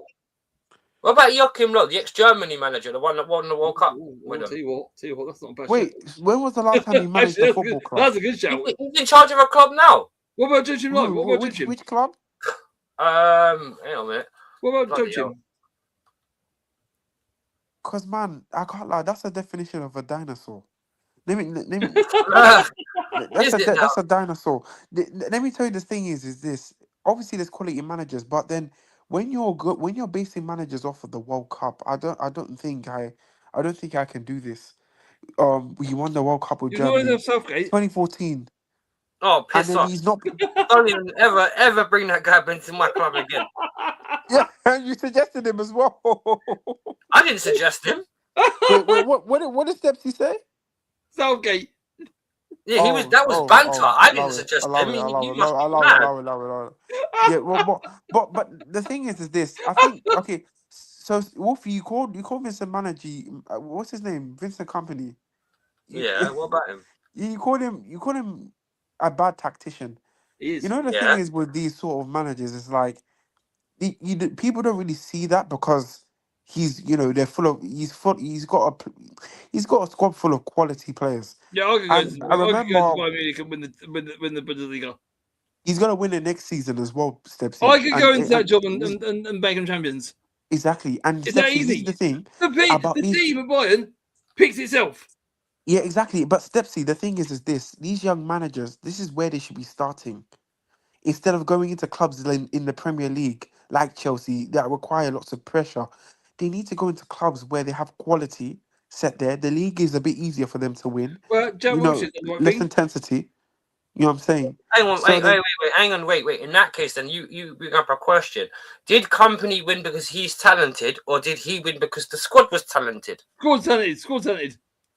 What about Joachim Löw, the ex-Germany manager, the one that won the World Cup with Tell him? you what, that's not a bad Wait, when was the last time you managed Actually, a football club? That's a good shout. He's in charge of a club now. What about Joachim Löw? What about Joachim? Which club? Hang on a minute. What about Bloody Joachim? Because, man, I can't lie, that's the definition of a dinosaur. Let me Is it now? that's a dinosaur. Let me tell you, the thing is this. Obviously, there's quality managers, but then when you're basing managers off of the World Cup, I don't think I can do this. We won the World Cup with You always Germany, have Southgate. 2014, Oh, and piss then off. he's not. Don't even ever bring that guy into my club again. Yeah, and you suggested him as well. I didn't suggest him. Wait, what did Stepsy say? Southgate. Yeah, that was banter. I didn't suggest him. You must be mad. Allow it. Yeah, well, but the thing is this. I think okay. So Wolfie, you called Vincent Managy. What's his name? Vincent Company. Yeah, what about him? You called him a bad tactician. He is. You know the Yeah. thing is with these sort of managers, it's like people don't really see that because he's he's got a squad full of quality players. Yeah, I could go to remember Bayern Munich and win the Bundesliga. he's gonna win it next season as well. Steps. I could go into that job and make them champions. Exactly, and Is that Stepsy, this easy? is the thing. The team at Bayern picks itself. Yeah, exactly. But Stepsy, the thing is this: these young managers, this is where they should be starting, instead of going into clubs in the Premier League like Chelsea that require lots of pressure. They need to go into clubs where they have quality set there. The league is a bit easier for them to win. Well, Jack Wilshere did the right Less thing. intensity. You know what I'm saying? Hang on, So then- wait. In that case, then you bring up a question. Did Company win because he's talented, or did he win because the squad was talented? Squad talented.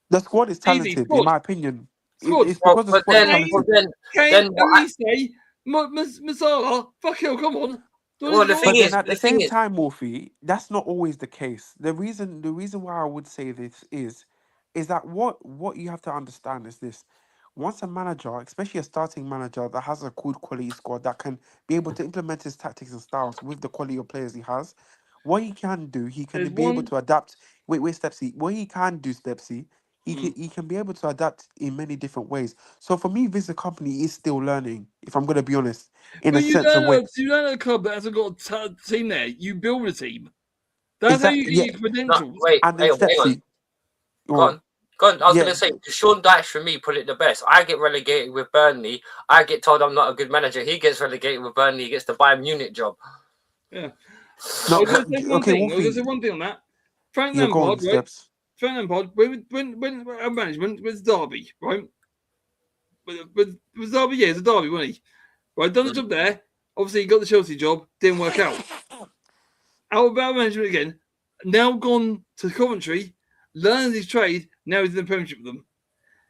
The squad is Easy, talented, squad. in my opinion. Squad. It's because the But squad is then, talented. then what I- say Masala? Fuck hell, come on. Well, the But thing then is, at the the thing same is- time, Wolfie, that's not always the case. The reason why I would say this is is that what you have to understand is this. Once a manager, especially a starting manager that has a good quality squad that can be able to implement his tactics and styles with the quality of players he has, what he can do, he can There's be able one. to adapt. Wait, Stepsy. What he can do, Stepsy, Mm. he can be able to adapt in many different ways. So for me, Visa Company is still learning, if I'm gonna be honest, in a But sense of way. you learn at a club that hasn't got a team there. You build a team. That's how you Exactly. Yeah. get your No, credentials. wait, And then hang on. Stepsy, go Go on. on. Go on. I was Yeah. going to say, Sean Dyche for me put it the best. I get relegated with Burnley. I get told I'm not a good manager. He gets relegated with Burnley. He gets the Bayern Munich job. Yeah. No. I was going to say one Okay, thing. I was going to Wolfie. say one thing on that. Frank Yeah, go on, Lampard, right? Steps. Frank Lampard, when our management was Derby, right? Was Derby? Yeah, it's a Derby, wasn't he? Right, done the job there. Obviously, he got the Chelsea job. Didn't work out. Out of our management again. Now gone to Coventry, learned his trade. Now he's in the Premiership with them.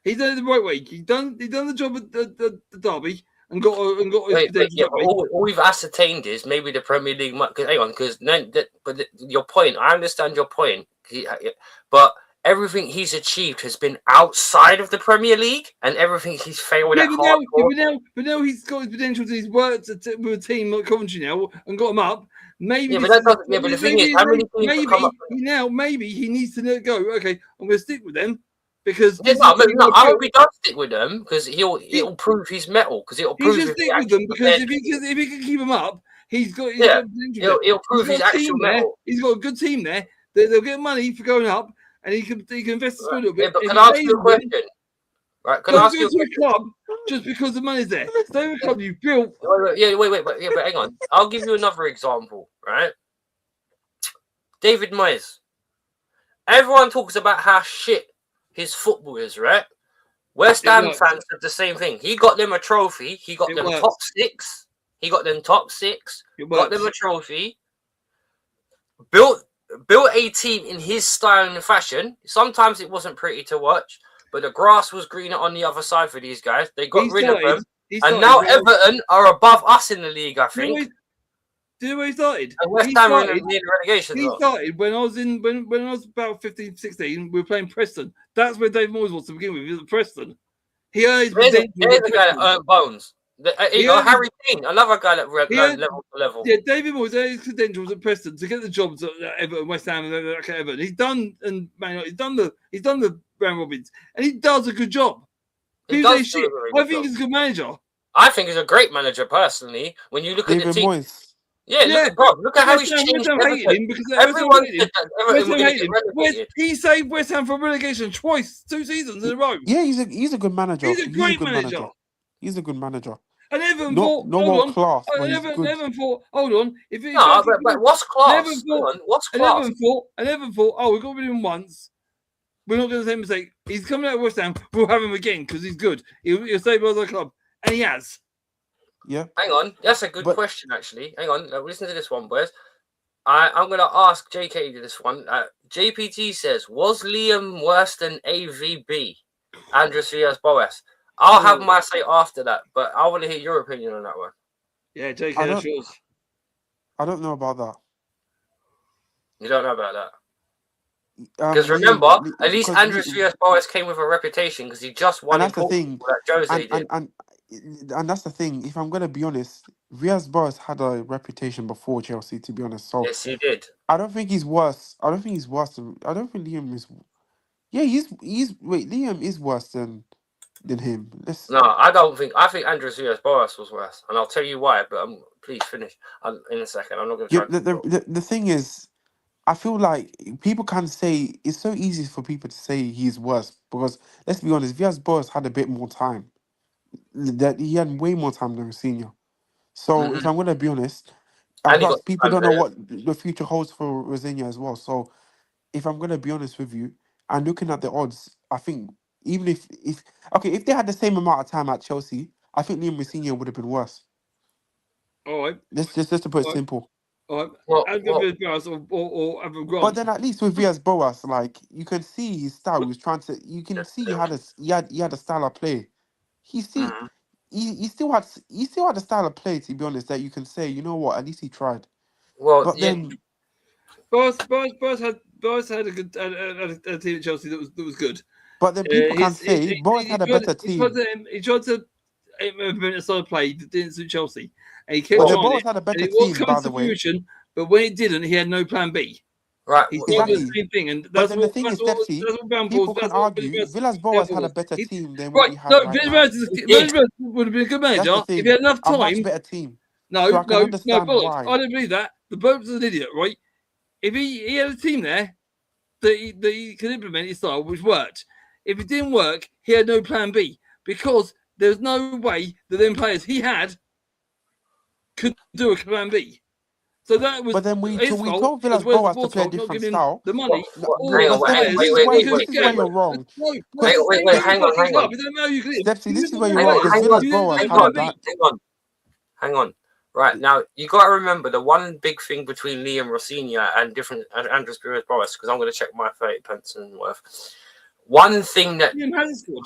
He's done it the right way. He done the job at the Derby and got his Wait, credentials yeah, that but way. all we've ascertained is maybe the Premier League. Cause, hang on, because your point, I understand your point, but everything he's achieved has been outside of the Premier League, and everything he's failed Yeah, at but now he's got his potential. He's worked with a team like Coventry now and got him up. Maybe Yeah, but this that doesn't. Yeah, but the thing is, how many teams have come up? maybe he needs to go. Okay, I'm going to stick with them because Yeah, this no, is no, I hope he does stick with them because it'll prove his metal because it'll he prove should if stick with them because if he can keep them up, he's got potential. it'll prove his actual metal. He's got a good team there. They'll get money for going up, and he can invest a little bit. Yeah, but If can he I ask stays you a with them, question? Right? Can I don't ask go you a to question? a club just because the money's there. Stay with a club you built. Wait, but hang on. I'll give you another example, right? David Moyes. Everyone talks about how shit his football is, right? West Ham fans said the same thing. He got them a trophy. He got them top six. He got them top six. Got them a trophy. Built a team in his style and fashion. Sometimes it wasn't pretty to watch, but the grass was greener on the other side for these guys. They got rid of them. And now Everton are above us in the league, I think. Do you know where he started? And West Ham were in the relegation. He started when I was when I was about 15, 16, we were playing Preston. That's where Dave Moyes was to begin with. He was at Preston. He earned There's a guy that earned bones. Harry Kane, another guy that learned level to level. Yeah, David Moyes earned his credentials at Preston to get the jobs at Everton, West Ham, and Everton. He's done he's done the round robins, and he does a good job. I think he's a good manager. I think he's a great manager personally. When you look at the team. Moyes. Yeah, look at how he's changed. Everyone he saved West Ham from relegation twice, 2 seasons in a row. Yeah, he's a good manager. He's a great manager. He's a good manager. And Everton thought, class. Everton thought, hold on. But what's class? What's class? Everton thought, oh, we've got rid of him once. We're not going to make a mistake. He's coming out of West Ham. We'll have him again because he's good. He'll stabilise our club. And he has. Yeah. Hang on. That's a good question, actually. Hang on. Listen to this one, boys. I'm going to ask JK this one. JPT says, was Liam worse than AVB? Andres Villas-Boas. I'll have my say after that, but I want to hear your opinion on that one. Yeah, JK, that's yours. I don't know about that. You don't know about that? Because remember, at least Andres Villas-Boas came with a reputation because he just won. And that's the thing. And that's the thing. If I'm going to be honest, Villas-Boas had a reputation before Chelsea, to be honest. So yes, he did. I don't think he's worse. I don't think Liam is. Yeah, Liam is worse than him. No, I don't think. I think Andres Villas-Boas was worse, and I'll tell you why. But please finish in a second. I'm not going to try. The thing is, I feel like people can say it's so easy for people to say he's worse because let's be honest, Villas-Boas had a bit more time. That he had way more time than Rosenior. So if I'm going to be honest, and plus people don't know what the future holds for Rosenior as well. So if I'm going to be honest with you, and looking at the odds, I think even if they had the same amount of time at Chelsea, I think Liam Rosenior would have been worse. All right. Just to put it simple. All right. But then at least with Villas-Boas, like you can see his style. He was trying to. You can see he had a style of play. He still had a style of play, to be honest, that you can say, you know what, at least he tried. Well, but then Boas had a good a team at Chelsea that was good. But then people can He's- say Boas had a better team. He tried to implement a style of play that didn't suit Chelsea, and he kept But then trying Boas it. had a And better it was team, coming by to the way. fruition, but when it didn't, he had no plan B. Right. He tried the Exactly. same thing, and But that's then the what thing is, that's Stepsy, what Van people Boers- can that's what argue Villas- Villas-Boas had a Villas- better he- team than what Right, we had no, right now. Villas would have been a good That's manager the if thing. he had enough A much time. better team. No, So I can no, understand bollocks. why. I don't believe that. The Boats is an idiot, right? If he had a team there that he could implement his style, which worked. If it didn't work, he had no plan B because there's no way that them players he had could do a plan B. So that was But then we his told fault, as well as Villas-Boas the to board's play a fault, not different giving him style. the money. What- hang on, All the wait, players. wait, This is wait, where wait, this is where wait, you're wait. wrong. No, Wait, that's wait, the wait, same hang on, fucking hang club. on. They don't know you can- Stepsy, you this is don't where know you're wrong players. because Hang on, Villas-Boas You hang had don't on, know that. hang on, hang on. Right now, you got to remember the one big thing between Liam Rossignol and Andres Villas-Boas, because I'm going to check my 30 pence and worth. One thing that Liam hasn't scored.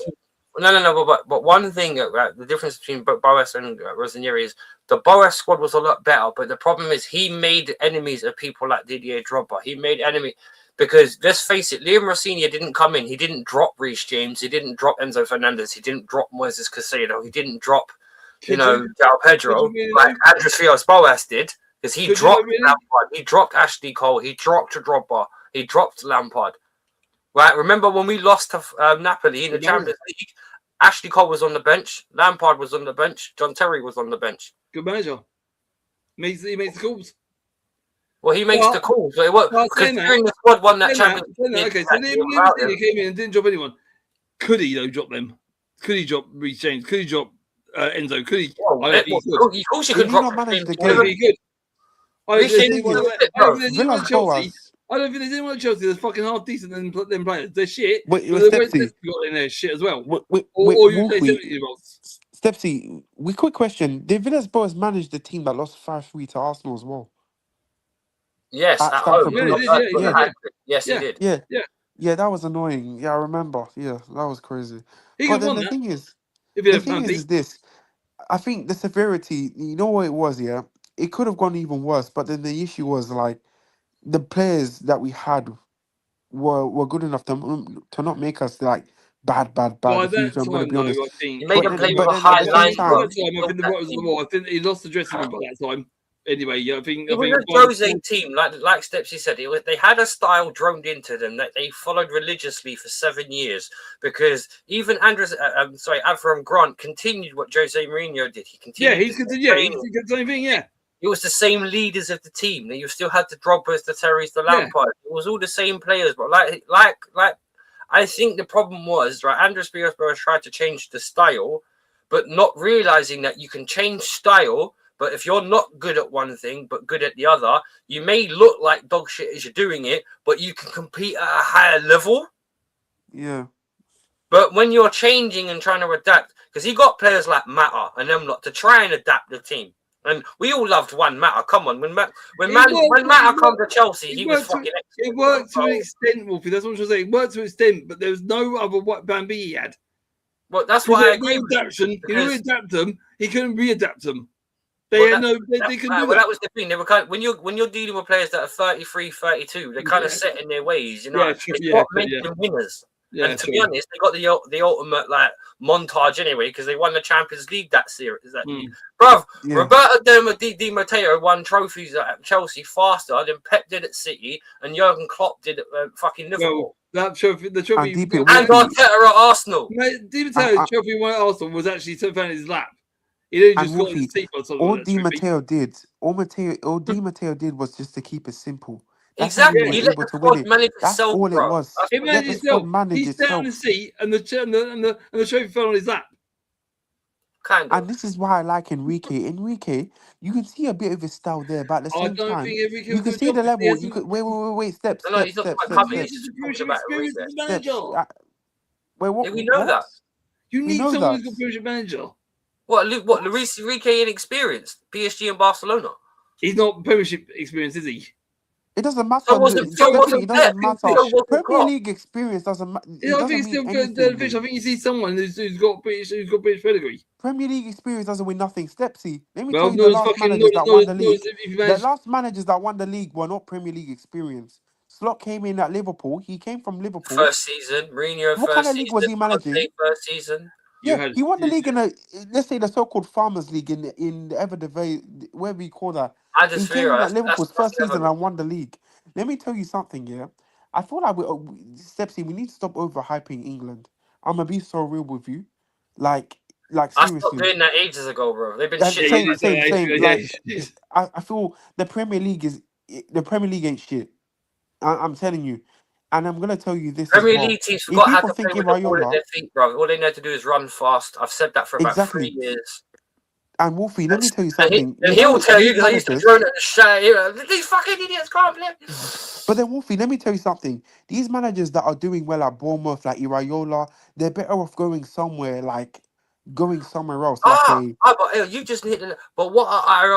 No, but one thing the difference between Boas and Rossignol is the Boas squad was a lot better, but the problem is he made enemies of people like Didier Drogba. He made enemy because let's face it, Liam Rossignol didn't come in. He didn't drop Reece James. He didn't drop Enzo Fernandez. He didn't drop Moises Caicedo. He didn't drop João Pedro like Andres Villas-Boas did because he dropped Lampard. He dropped Ashley Cole. He dropped Drogba. He dropped Lampard. Right, remember when we lost to Napoli in the Champions League? Ashley Cole was on the bench. Lampard was on the bench. John Terry was on the bench. Good manager. He makes the calls. Well, he makes the calls. But it worked because during the squad won that Champions League. Okay, so Liam came in and didn't drop anyone. Could he though drop them? Could he drop Reece James? Could he drop Enzo? Could he? Of course, you could drop. Villas-Boas. I don't think there's anyone at Chelsea that's fucking half decent than them players. They're shit. Wait, but the Stepsy. got in there shit as well. Or you say 70-year-olds. Stepsy, quick question. Did Villas-Boas manage the team that lost 5-3 to Arsenal as well? Yes, at Stamford Bridge. Yes, he did. Yeah, that was annoying. Yeah, I remember. Yeah, that was crazy. He But could then won the that. thing is, If he the had thing planned is B. this. I think the severity, you know what it was, yeah? It could have gone even worse, but then the issue was like the players that we had were good enough to not make us like bad. By If that I'm going to time, be though, honest. I think You made them play with but a then high at the line. same time- I think the right was the wall. I think he lost the dressing room by that time. Anyway, I think It was a Jose team, like Stepsy said. They had a style droned into them that they followed religiously for 7 years. Because even Avram Grant continued what Jose Mourinho did. He continued. he did the same thing. Yeah, it was the same leaders of the team. You still had the Drogbas, the Terrys, the Lampard. It was all the same players. But like, I think the problem was Andres Villas-Boas tried to change the style, but not realizing that you can change style. But if you're not good at one thing, but good at the other, you may look like dog shit as you're doing it, but you can compete at a higher level. Yeah. But when you're changing and trying to adapt, because he got players like Mata and them lot to try and adapt the team. And we all loved one Mata. Come on, when Mata come to Chelsea, he was fucking excellent. It worked to an extent, Wolfie. That's what I'm trying to say. It worked to an extent, but there was no other plan B he had. Well, that's why I agree. Adaptation. He didn't adapt them. He couldn't readapt them. They couldn't do that. That was the thing. They were kind of, when you're dealing with players that are 33, 32, they're kind of set in their ways. You know, it's what makes them winners. Yeah, and to be honest, they got the ultimate montage anyway because they won the Champions League that series. Bruv, Roberto Di Matteo won trophies at Chelsea faster than Pep did at City and Jurgen Klopp did at fucking Liverpool. That trophy, the trophy, and Arteta at Arsenal. Di Matteo's trophy won at Arsenal was actually found in his lap. He didn't just got his seat or something. All Di Matteo did was just to keep it simple. That's exactly. He let the squad manage itself. All it was. He managed itself. He sat on the seat and the trophy fell on his lap. Kind of. And this is why I like Enrique. Enrique, you can see a bit of his style there, but at the same time, you can see the level. You could wait. Steps. He's not Wait, what? We know that. You need someone who's got Premiership manager. What? Luis Enrique inexperienced PSG and Barcelona. He's not Premiership experience, is he? It doesn't matter. It doesn't matter. Premier League experience doesn't matter. I think it's still good. I think you see someone who's got British pedigree. Premier League experience doesn't win nothing. Stepsy, let me tell you, the last managers that won the league. The last managers that won the league were not Premier League experience. Slot came in at Liverpool. He came from Liverpool. First season, Mourinho. What kind of league was he managing? First season. Yeah, he won the league in let's say the so-called Farmers League in the whatever you call that. He came in at Liverpool's first season and won the league. Let me tell you something, yeah. I feel like Stepsy, we need to stop overhyping England. I'm gonna be so real with you, like I seriously. stopped doing that ages ago, bro. They've been shit. Same. Like, I feel the Premier League ain't shit. I'm telling you. And I'm gonna tell you this. Premier League teams forgot how to play with the ball at their feet, bro. All they know to do is run fast. I've said that for about 3 years. And Wolfie, let me tell you something. And he'll tell you because I used to drone at the show. These fucking idiots can't play. But then, Wolfie, let me tell you something. These managers that are doing well at Bournemouth, like Iraola, they're better off going somewhere else. But you just hit the. But what are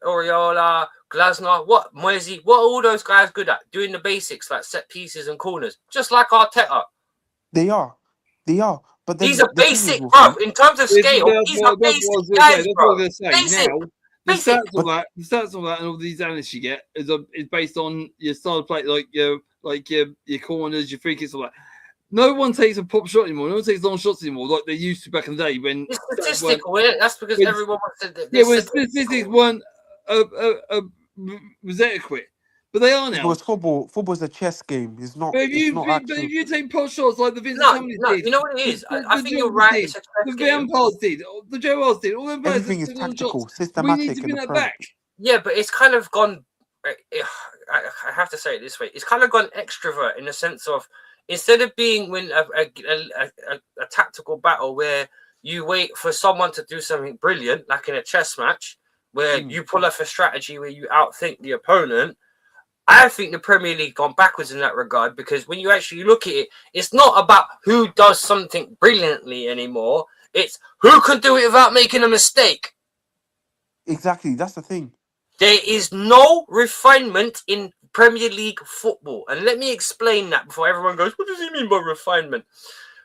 Oriola, Glasner, what Moisey, what are all those guys good at? Doing the basics like set pieces and corners, just like Arteta. They are. But these are basic, bro. In terms of scale, these are basic guys, bro. Basic. The stats of that, and all these analysts you get is based on your style of play, like your corners, your free kicks, all that. No one takes a pop shot anymore. No one takes long shots anymore, like they used to back in the day. When it's statistical, that's because everyone wants to. Yeah, when statistics weren't was adequate, but they are now. Because football's a chess game. It's not. But if you take pop shots like the Vincent Company did, you know what it is. I think you're right. It's a chess game. Did, the Gerrards did, all them players. Everything is tactical, systematic. We need to bring that back. Yeah, but it's kind of gone. I have to say it this way: it's kind of gone extrovert in the sense of instead of being a tactical battle where you wait for someone to do something brilliant, like in a chess match, where you pull off a strategy where you outthink the opponent. I think the Premier League gone backwards in that regard because when you actually look at it, it's not about who does something brilliantly anymore. It's who can do it without making a mistake. Exactly, that's the thing. There is no refinement in Premier League football. And let me explain that before everyone goes, what does he mean by refinement?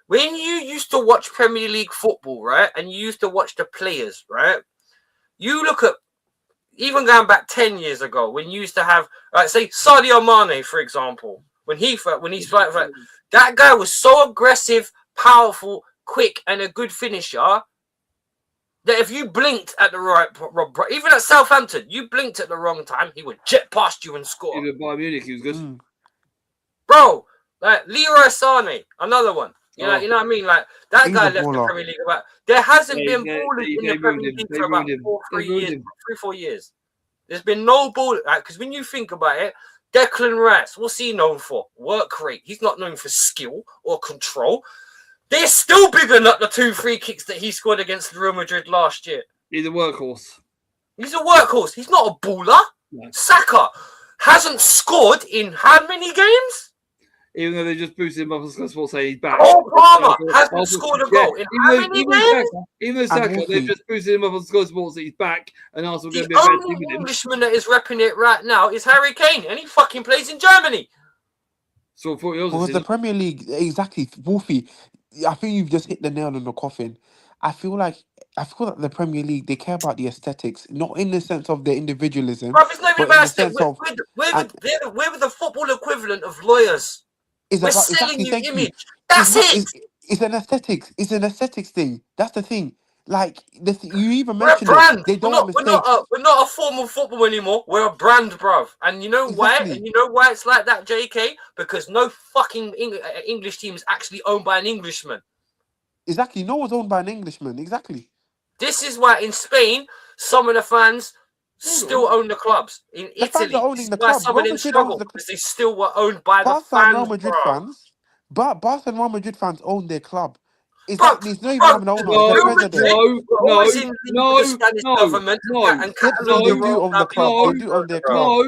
When you used to watch Premier League football, right, and you used to watch the players, right, you look at, even going back 10 years ago, when you used to have, say, Sadio Mane, for example, when he's like, that guy was so aggressive, powerful, quick, and a good finisher that if you blinked at the right, even at Southampton, you blinked at the wrong time, he would jet past you and score. Even Bayern Munich, he was good. Bro, like Leroy Sané, another one. You know what I mean? Like that guy left the Premier League. About there hasn't been ballers in the Premier League for about 3-4 years. There's been no ball because when you think about it, Declan Rice, what's he known for? Work rate. He's not known for skill or control. They're still bigging up the 2 free kicks that he scored against Real Madrid last year. He's a workhorse. He's a workhorse. He's not a baller. No. Saka hasn't scored in how many games? Even though they just boosted him up on Sky Sports saying he's back. Cole Palmer hasn't scored a goal in how many games? Even though Saka, they've just boosted him up on Sky Sports that he's back and Arsenal going to be the only Englishman that is repping it right now is Harry Kane, and he fucking plays in Germany. So for yours, because the Premier League, exactly, Wolfie, I think you've just hit the nail on the coffin. I feel like the Premier League, they care about the aesthetics, not in the sense of their individualism, but it's not even about aesthetics. We're the football equivalent of lawyers. We're selling you image. That's it. It's an aesthetics. It's an aesthetics thing. That's the thing. Like you even mentioned it. They don't we're not a form of football anymore. We're a brand, bruv. And you know why? And you know why it's like that, JK? Because no fucking English team is actually owned by an Englishman. Exactly. No one's owned by an Englishman. Exactly. This is why in Spain, some of the fans still own the clubs. In Italy, this is why some of them struggle because they still were owned by the fans. Real Madrid fans, but Barca and Real Madrid fans own their club. Exactly, it's not even having an owner. No, They do own the club. They do own their club.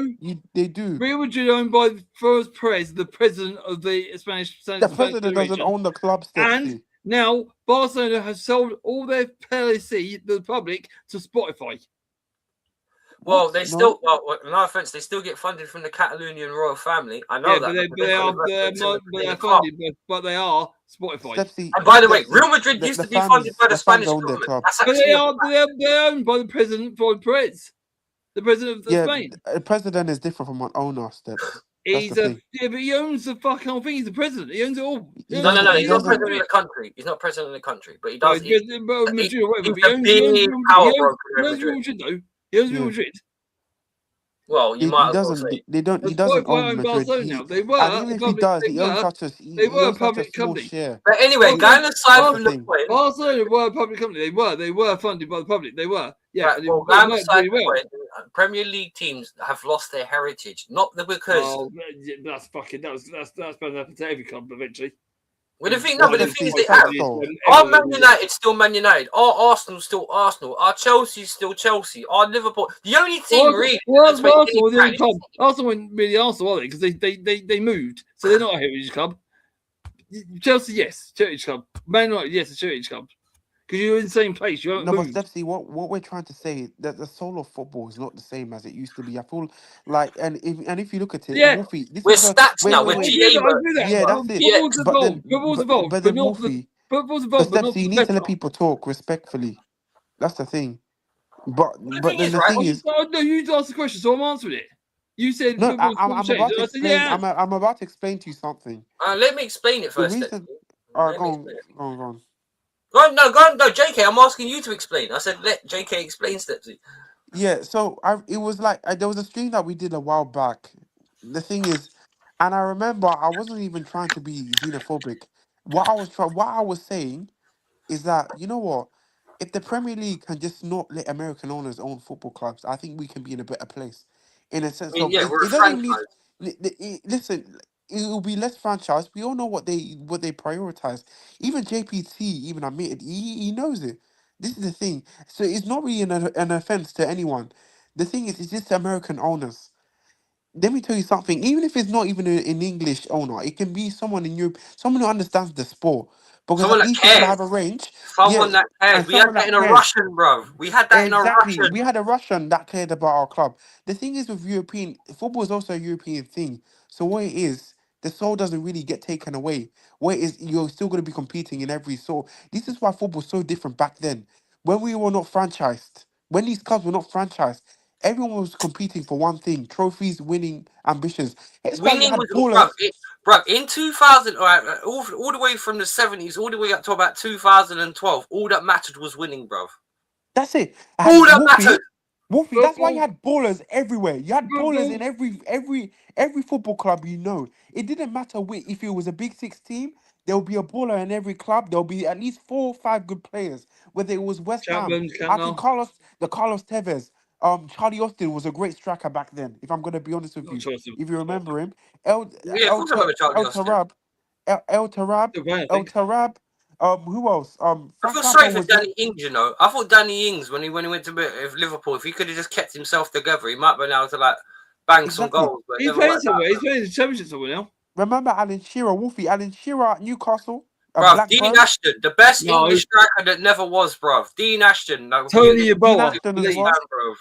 They do. Real Madrid owned by the first the president of the Spanish. The president doesn't own the club. And now Barcelona has sold all their policy to the public to Spotify. Well, they still, no offense, they still get funded from the Catalonian royal family. I know that. They are funded, but they are Spotify. And by the way, Real Madrid used to be funded by the Spanish government. But they're owned by the president, Florent Perez, the president of Spain. The president is different from an owner, Steps. He's the a thing. yeah, but he owns the fucking whole thing. He's the president. He owns it all. He owns No, doesn't- no, he he's not doesn't- president of the country. He's not president of the country, but he No, does. he's president of Madrid or whatever. He's But he a owns big Real power Madrid. broker He in owns Real Madrid. Madrid, though. He owns Real Yeah. Madrid. Well, you He might as well doesn't. say. He don't. He That's doesn't why own I'm Madrid. Barcelona He, now. They were and even a if he public. does, They he owns were. such a They were a owns such a public small company. share. But anyway, Okay. going aside Well, from the thing. point, Barcelona were a public company. They were funded by the public. They were. Yeah. right, And well, it going worked aside really the well. point, Premier League teams have lost their heritage, not because. Oh, yeah, that's fucking. That's bad enough to every club eventually. Well, the thing, Well, but the the thing is, thing they is, have. so- Are Man United still Man United? Are Arsenal still Arsenal? Are Chelsea still Chelsea? Are Liverpool? The only team really. that's made any Arsenal were the only practice- club. Arsenal weren't really Arsenal, are they? Because they moved, so they're not a heritage club. Chelsea, yes, heritage club. Man United, yes, it's a heritage club. Because you're in the same place. You haven't No, but moved. Stepsy, what we're trying to say that the soul of football is not the same as it used to be. I feel like, and if you look at it, Yeah. Wolfie, this We're is the, stats wait, now. wait, We're wait. GA I mode. agree that. Yeah, But that's it. Football's But evolved. then, Football's but, evolved, but but then not for the Wolfie, football's the evolved, but not Stepsy, for you the need to let better. people talk respectfully. That's the thing. But the but thing then is, the right, thing I is, just, no, you asked the question, so I'm answering it. You said no, football's I'm changed. about to I said, explain. yeah. I'm about to explain to you something. let me explain it The first. reason, Let go me on, explain it. go on, go on. Go on, no, JK. I'm asking you to explain. I said let JK explain, Stepsy. Yeah, so it was like there was a stream that we did a while back. The thing is, and I remember I wasn't even trying to be xenophobic. What I was saying is that you know what, if the Premier League can just not let American owners own football clubs, I think we can be in a better place. In a I sense mean, of yeah, we're a it doesn't even need. franchise. Listen, it will be less franchise. We all know what they prioritize. Even JPT even admitted he knows it. This is the thing. So it's not really an offense to anyone. The thing is, it's just American owners. Let me tell you something. Even if it's not even an English owner, it can be someone in Europe, someone who understands the sport. Because Someone at that least they will cares. have a range. Someone Yeah, that cares. and We had someone that that in a cares. Russian, bruv. We had that in a Exactly. Russian. We had a Russian that cared about our club. The thing is with European football is also a European thing. So what it is, the soul doesn't really get taken away. What it is, you're still going to be competing in every soul. This is why football was so different back then. When we were not franchised, when these clubs were not franchised, everyone was competing for one thing: trophies, winning, ambitions. It's why you Winning had was, ballers. bruv, in 2000, all the way from the 70s, all the way up to about 2012, all that mattered was winning, bruv. That's it. All that mattered. Wolfie, that's why you Football- had ballers everywhere. You had ballers in Football- every football club you know. It didn't matter if it was a Big Six team, there will be a baller in every club. There'll be at least 4 or 5 good players. Whether it was West Ham, Chapman, I think Cantona. Carlos Tevez, Charlie Austin was a great striker back then. If I'm gonna be honest with Not you, Chelsea. if you remember him, El Yeah, of El course I remember Charlie El Austin. Tarab, El Tarab, Still playing, I El think. Tarab. Who else? I Frank feel Lampard sorry for was there. Danny Ings, you know. I thought Danny Ings, when he went to Liverpool, if he could have just kept himself together, he might have been able to like bang some Exactly. goals. But it He's never playing worked somewhere. out. He's playing in the Championship somewhere now. Remember Alan Shearer, Wolfie, Alan Shearer at Newcastle, Bruv, Dean Blackburn. Ashton, the best No. English striker that never was, bruv. Dean Ashton. Like, Tony Dean Yeboah. Ashton as Believe. well. bruv.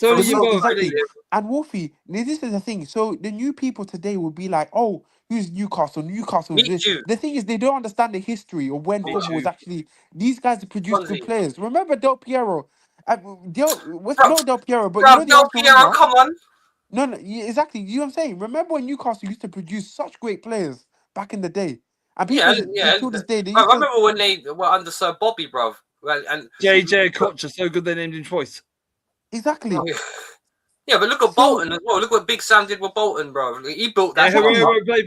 Tony From Yeboah. Exactly. Believe. And Wolfie, this is the thing. So the new people today will be like, oh, who's Newcastle? Newcastle is Me this. too. The thing is, they don't understand the history of when Me football was too. actually. These guys produce good Swansea. players. Remember Del Piero? What's Bruv, not Del Piero, but you know Bruv, the Del Arsenal Piero, winger? come on. No, exactly. You know what I'm saying? Remember when Newcastle used to produce such great players back in the day? And people, Yeah. till this day, they I used to. remember when they were under Sir Bobby, bruv. Well, and JJ Koch are so good they named him twice. Exactly. yeah, but look at So- Bolton as well. Look what Big Sam did with Bolton, bruv. He built that. Yeah, club up.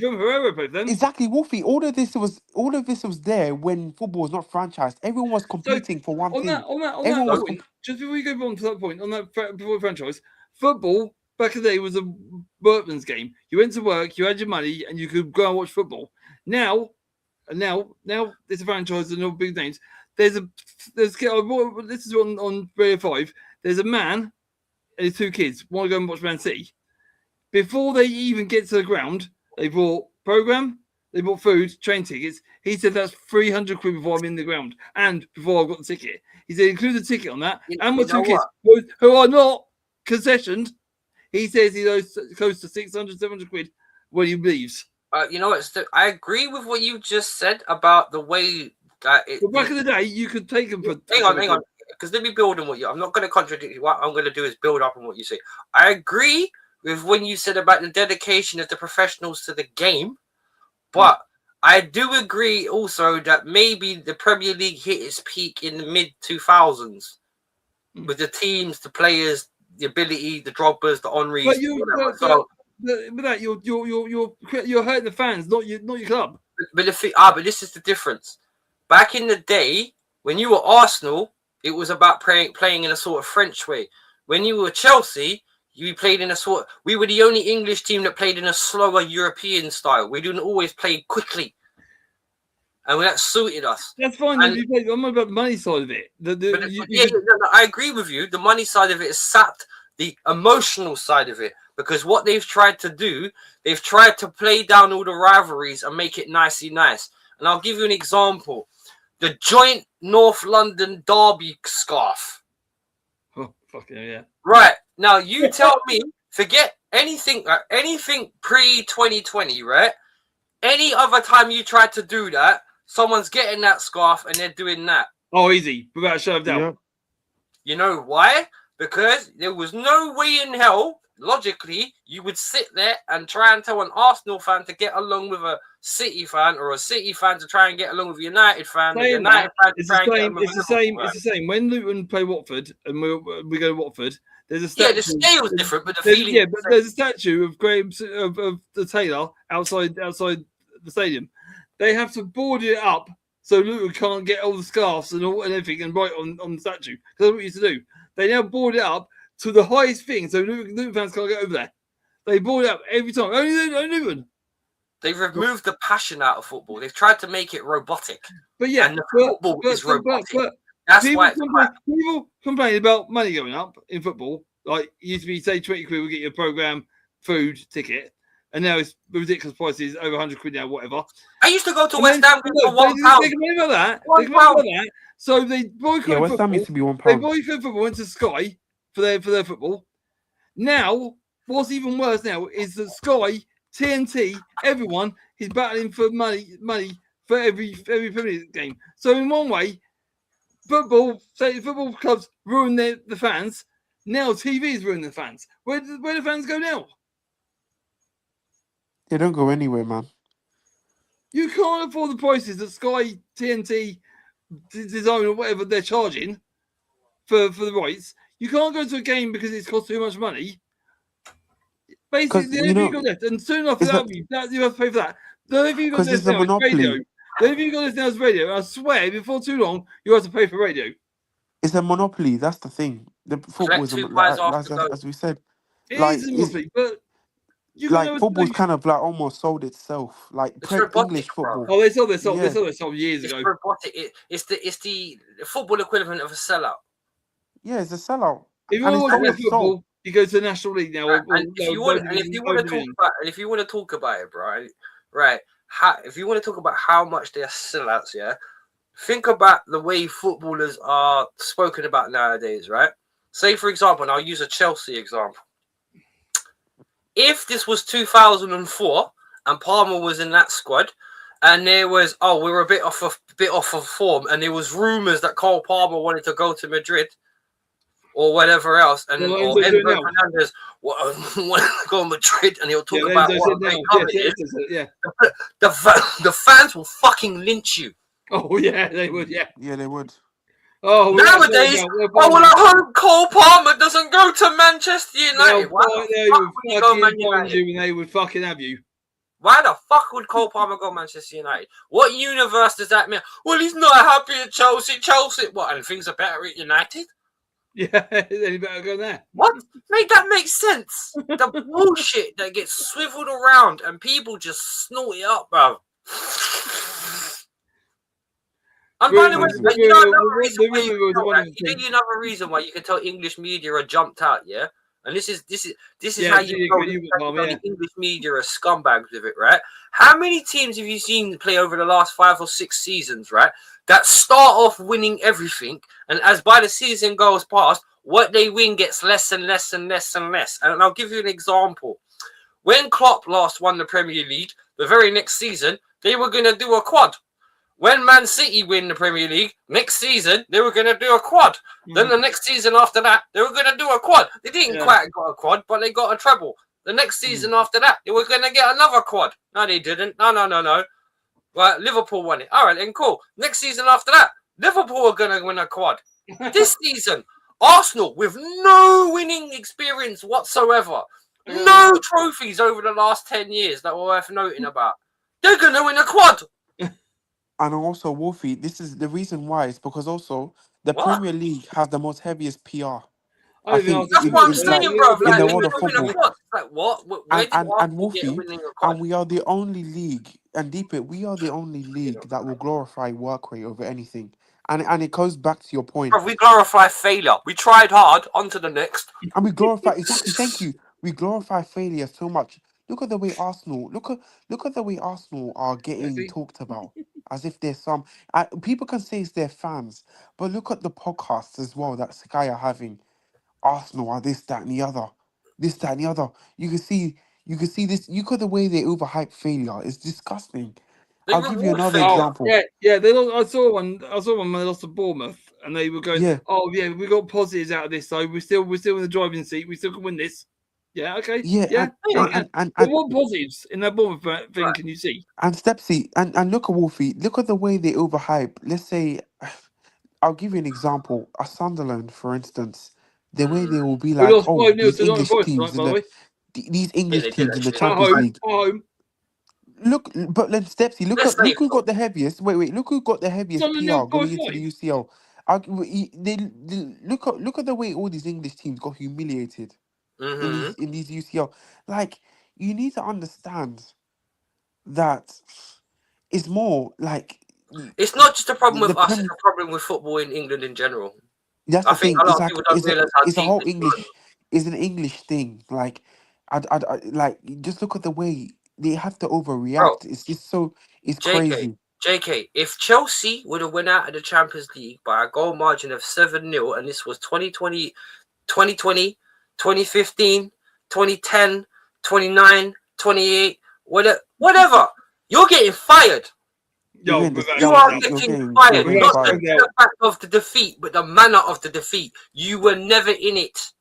Herrera played them. Exactly, Wolfie. All of this was there when football was not franchised. Everyone was competing for one On thing. that Everyone was point, just before we go on to that point, on that before franchise, football back in the day was a workman's game. You went to work, you had your money, and you could go and watch football. Now there's a franchise and all big names. This is on Radio 5. There's a man and his 2 kids want to go and watch Man City. Before they even get to the ground, they bought program, they bought food, train tickets. He said that's 300 quid before I'm in the ground and before I've got the ticket. He said include the ticket on that. You And my know 2 kids who are not concessioned, he says he owes close to 600, 700 quid when he leaves. You know what? I agree with what you just said about the way that it. But back in the day, you could take them for. Hang on. Because let me build on what you. I'm not going to contradict you. What I'm going to do is build up on what you say. I agree with when you said about the dedication of the professionals to the game, but I do agree also that maybe the Premier League hit its peak in the mid 2000s with the teams, the players, the ability, the Drogbas, the Henrys. But you're hurting the fans, not your club. But this is the difference. Back in the day, when you were Arsenal, it was about playing in a sort of French way. When you were Chelsea, you played in a sort. We were the only English team that played in a slower European style. We didn't always play quickly, and that suited us. That's fine. I'm not about the money side of it. I agree with you. The money side of it has sapped the emotional side of it, because what they've tried to do, they've tried to play down all the rivalries and make it nicey nice. And I'll give you an example: the joint North London derby scarf. Oh, fucking yeah! Right now, you tell me. Forget anything pre-2020, right? Any other time you try to do that, someone's getting that scarf and they're doing that. Oh, easy. Without a shadow of doubt. Yeah. You know why? Because there was no way in hell, logically, you would sit there and try and tell an Arsenal fan to get along with a City fan, or a City fan to try and get along with a United fan. It's the same. When Luton play Watford and we go to Watford, there's a statue. Yeah, the scale's different, but the feeling. Yeah, but there's a statue of Graham of the Taylor outside the stadium. They have to board it up so Luton can't get all the scarves and everything and write on the statue. That's what we used to do. They now board it up to the highest thing, so Luton fans can't get over there. They board it up every time. Only Luton. They've removed the passion out of football. They've tried to make it robotic. But yeah, and the football is robotic. That's why people complain about money going up in football. Like, it used to be, say, 20 quid will get you a programme food ticket, and now it's ridiculous prices, over 100 quid now, whatever. I used to go to West Ham for £1. They complain about that. They complain about that. So they boycott West Ham football. used to be £1. They boycott football, went to Sky for their football. Now, what's even worse now is that Sky, TNT, everyone is battling for money for every Premier League game. So in one way, football clubs ruin the fans. Now TV's ruin the fans. Where do the fans go now? They don't go anywhere, man. You can't afford the prices that Sky, TNT, Design or whatever they're charging for the rights. You can't go to a game because it's cost too much money. Basically, the only thing you got left, and soon after that, you have to pay for that. The only thing you got left now is radio. The only thing you got left now is radio. I swear, before too long, you have to pay for radio. It's a monopoly. That's the thing. The football is as we said. It is a monopoly, but football's kind of like almost sold itself. Like English football. Oh, they sold years ago. Robotic. It's the football equivalent of a sellout. Yeah, it's a sellout. If you want to watch football, you go to the National League now. If you want to talk about it, right? If you want to talk about how much they're sellouts, yeah. Think about the way footballers are spoken about nowadays, right? Say, for example, and I'll use a Chelsea example. If this was 2004 and Palmer was in that squad, and there was, we were a bit off of form, and there was rumours that Cole Palmer wanted to go to Madrid or whatever else, and Enzo Fernandez wanted to go to Madrid, and he'll talk about what the fans will fucking lynch you. Oh yeah, they would. Yeah, they would. Oh, nowadays, I hope Cole Palmer doesn't go to Manchester United. They would fucking have you. Why the fuck would Cole Palmer go to Manchester United? What universe does that mean? Well, he's not happy at Chelsea. What? And things are better at United? Yeah, then you better go there. What? Make that make sense? The bullshit that gets swiveled around and people just snort it up, bro. And by the way, another reason why you can tell English media are jumped out, yeah? And this is how you know the English media are scumbags with it, right? How many teams have you seen play over the last 5 or 6 seasons, right? That start off winning everything, and as by the season goes past, what they win gets less and less and less and less. And I'll give you an example. When Klopp last won the Premier League, the very next season, they were going to do a quad. When Man City win the Premier League, next season, they were going to do a quad. Then the next season after that, they were going to do a quad. They didn't quite got a quad, but they got a treble. The next season after that, they were going to get another quad. No, they didn't. No. Right, Liverpool won it. All right, then cool. Next season after that, Liverpool are going to win a quad. This season, Arsenal, with no winning experience whatsoever, no trophies over the last 10 years that were worth noting about, they're going to win a quad. And also, Wolfie, this is the reason why. It's because also the What? Premier League has the most heaviest PR. I think That's what I'm saying, bro. in Like, the we're world of winning a football. quad. Like, what? Where did And Arsenal get Wolfie, winning a quad? and we are the only league, and deep it, we are the only league that will glorify work rate over anything. And it goes back to your point. Bro, we glorify failure. We tried hard. On to the next. And we glorify exactly. Thank you. We glorify failure so much. Look at the way Arsenal. Look at the way Arsenal are getting talked about, as if there's some. People can say it's their fans, but look at the podcasts as well that Sky are having. Arsenal are this, that, and the other. This, that, and the other. You can see this. You got the way they overhype failure. It's disgusting. They I'll give you reward another failure. example. Yeah. They lost, I saw one when they lost to Bournemouth, and they were going, Yeah. "Oh yeah, we got positives out of this, so we're still in the driving seat. We still can win this." Yeah, okay. Yeah, But what positives in that Bournemouth thing can you see? And Stepsy, and look at Wolfie, look at the way they overhype. Let's say, I'll give you an example. A Sunderland, for instance, the way they will be We like, lost oh, 5-0 these to Nottingham English Forest teams tonight, by the way. these English they did teams in the actually. At Champions home, League. at home. Look, but then Stepsy, Let's say look who got the heaviest. Wait, look who got the heaviest Sunderland PR going nil into the UCL. Look at the way all these English teams got humiliated in these UCL. Like, you need to understand that it's more like It's not just a problem the with us; Prem- it's a problem with football in England in general. that's I the think thing. a lot It's of like people don't realize how it's a deep whole this English. runs. It's an English thing. Like, I like just look at the way they have to overreact. It's just so it's crazy. JK, if Chelsea would have went out of the Champions League by a goal margin of 7-0, and this was 2020, 2015, 2010, 29, 28, whatever, you're getting fired. Yo, You're getting You you're are getting- getting fired. you're getting Not fired. the fact of the defeat, but the manner of the defeat. You were never in it.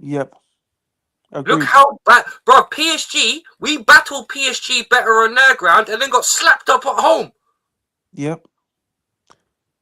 Yep. Look Agreed. how bad, bro. PSG, we battled PSG better on their ground and then got slapped up at home. Yep.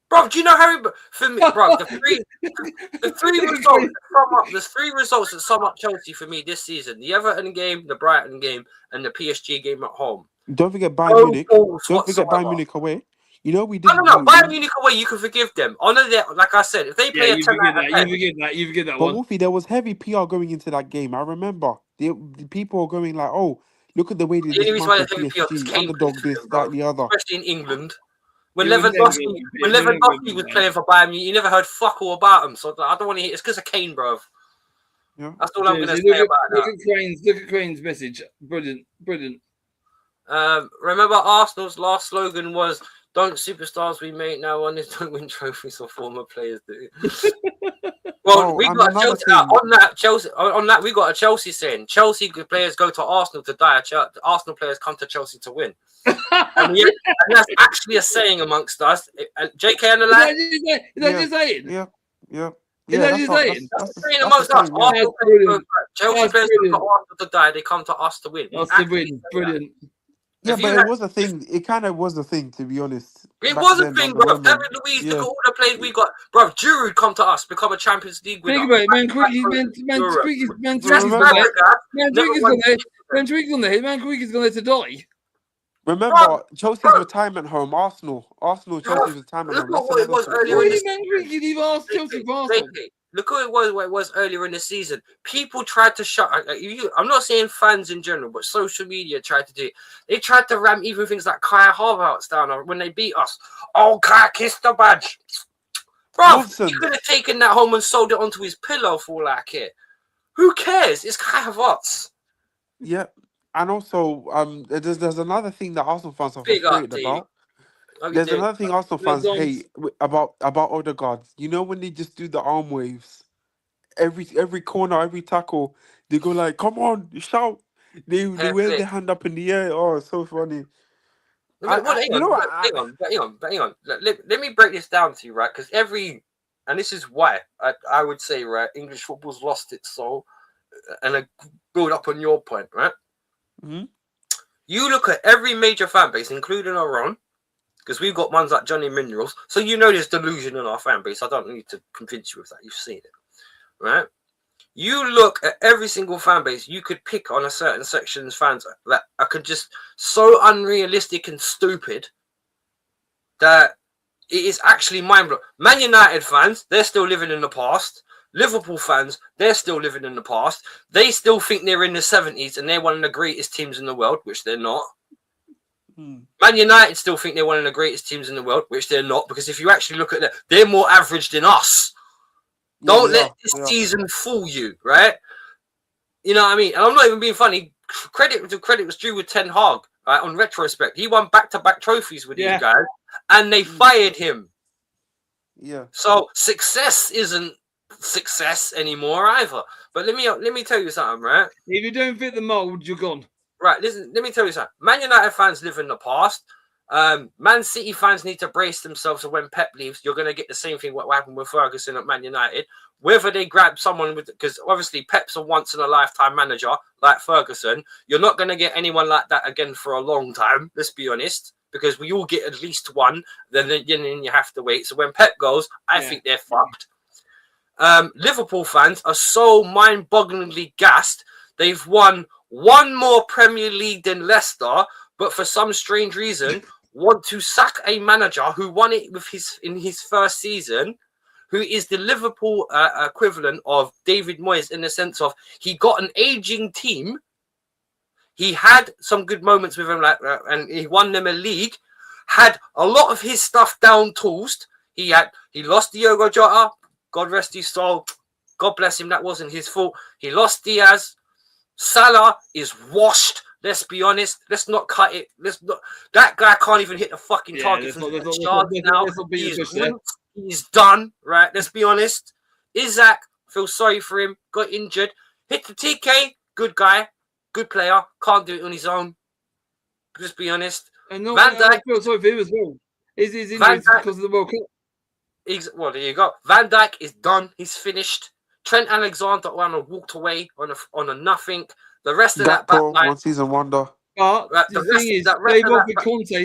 Bro, do you know how? For me, bro, the three results that sum up. There's 3 results that sum up Chelsea for me this season: the Everton game, the Brighton game, and the PSG game at home. Don't forget Bayern No Munich. goals Don't forget whatsoever. Bayern Munich away. You know we did. No. Bayern Munich away, you can forgive them. Honor that, like I said, if they play Yeah, a you 10 forget out of that. 10, You forget that But one. Wolfie, there was heavy PR going into that game. I remember the people were going like, "Oh, look at the way they the only reason why dismantled they heavy PSG, came underdog this, that, and the other." especially in England. When You would never Lewandowski, get- you would never get was that. playing for Bayern, you never heard fuck all about him. So I don't want to hear. It's because of Kane, bro. Yeah. That's all I'm going to Seriously, say about that. Look at Crane's message. Brilliant. Remember, Arsenal's last slogan was "Don't superstars we make now on this don't win trophies or former players do." Well, Oh, we and got a another Chelsea thing- on that. We got a Chelsea saying Chelsea players go to Arsenal to die. Arsenal players come to Chelsea to win. And that's actually a saying amongst us. JK and the lad. Is that just saying? Yeah. Is that just saying? That's a saying amongst us. saying, yeah. Arsenal That's players brilliant. Chelsea That's players come to brilliant. Arsenal to die. They come to us to win. That's the Actually win. say that. Brilliant. Yeah, If but you it had- was a thing. It kind of was a thing, to be honest. It back was a then thing, on the bro. Roman. David Luiz, look Yeah. at all the players we got. Bro, Giroud come to us, become a Champions League winner. Think about it, man. Quickly, man. Europe. Man, That's Remember- Fabregas, Man, never Twiggy's won gonna hit. anything. Man, Twiggy's gonna hit. Man, Twiggy's gonna to die. Remember Chelsea's bro. retirement home, Arsenal, Chelsea's retirement Look home. at That's what it another was thing. earlier Why in did the Man Twiggy leave Arsenal? Chelsea for Arsenal? Look at what it was earlier in the season. People tried to shut. I'm not saying fans in general, but social media tried to do it. They tried to ram even things like Kai Havertz down when they beat us. Oh, Kai kissed the badge. Bro, Wilson. he could have taken that home and sold it onto his pillow for all I care. Who cares? It's Kai Havertz. Yeah, and also there's another thing that Arsenal fans are Big up, frustrated T. about. How you There's doing? another thing Arsenal fans Don't- hate about Odegaard. You know when they just do the arm waves, every corner, every tackle, they go like, "Come on, shout!" They wave Perfect. their hand up in the air. Oh, it's so funny. Hang on. Let me break this down to you, right? Because and this is why I would say, right, English football's lost its soul. and build up on your point, right? Mhm. You look at every major fan base, including our own, because we've got ones like Johnny Minerals. So you know there's delusion in our fan base. I don't need to convince you of that. You've seen it, right? You look at every single fan base, you could pick on a certain section's fans that are just so unrealistic and stupid that it is actually mind-blowing. Man United fans, they're still living in the past. Liverpool fans, they're still living in the past. They still think they're in the 70s and they're one of the greatest teams in the world, which they're not. Man United still think they're one of the greatest teams in the world, which they're not, because if you actually look at that, they're more average than us. Don't let this season fool you, right? You know what I mean? And I'm not even being funny. Credit was due with Ten Hag, right? On retrospect, he won back-to-back trophies with these guys, and they fired him. Yeah. So success isn't success anymore either. But let me tell you something, right? If you don't fit the mold, you're gone. Right, listen, let me tell you something. Man United fans live in the past. Man City fans need to brace themselves. So when Pep leaves, you're going to get the same thing what happened with Ferguson at Man United. Whether they grab someone with, because obviously Pep's a once-in-a-lifetime manager like Ferguson. You're not going to get anyone like that again for a long time, let's be honest, because we all get at least one. Then you have to wait. So when Pep goes, I think they're fucked. Liverpool fans are so mind-bogglingly gassed. They've won one more Premier League than Leicester, but for some strange reason want to sack a manager who won it with in his first season, who is the Liverpool equivalent of David Moyes in the sense of he got an aging team. He had some good moments with him, and he won them a league. Had a lot of his stuff down tools. He lost Diogo Jota. God rest his soul. God bless him. That wasn't his fault. He lost Diaz. Salah is washed. Let's be honest. Let's not cut it. That guy can't even hit the fucking target. He's done. Right. Let's be honest. Isaac, feel sorry for him. Got injured. Hit the TK. Good guy. Good player. Can't do it on his own. Let's be honest. And Van Dijk, I feel sorry for him as well. His injuries because of the World Cup. Well, there you go. Van Dijk is done. He's finished. Trent Alexander walked away on a nothing. The rest of that back line, 1 season wonder. But the thing is,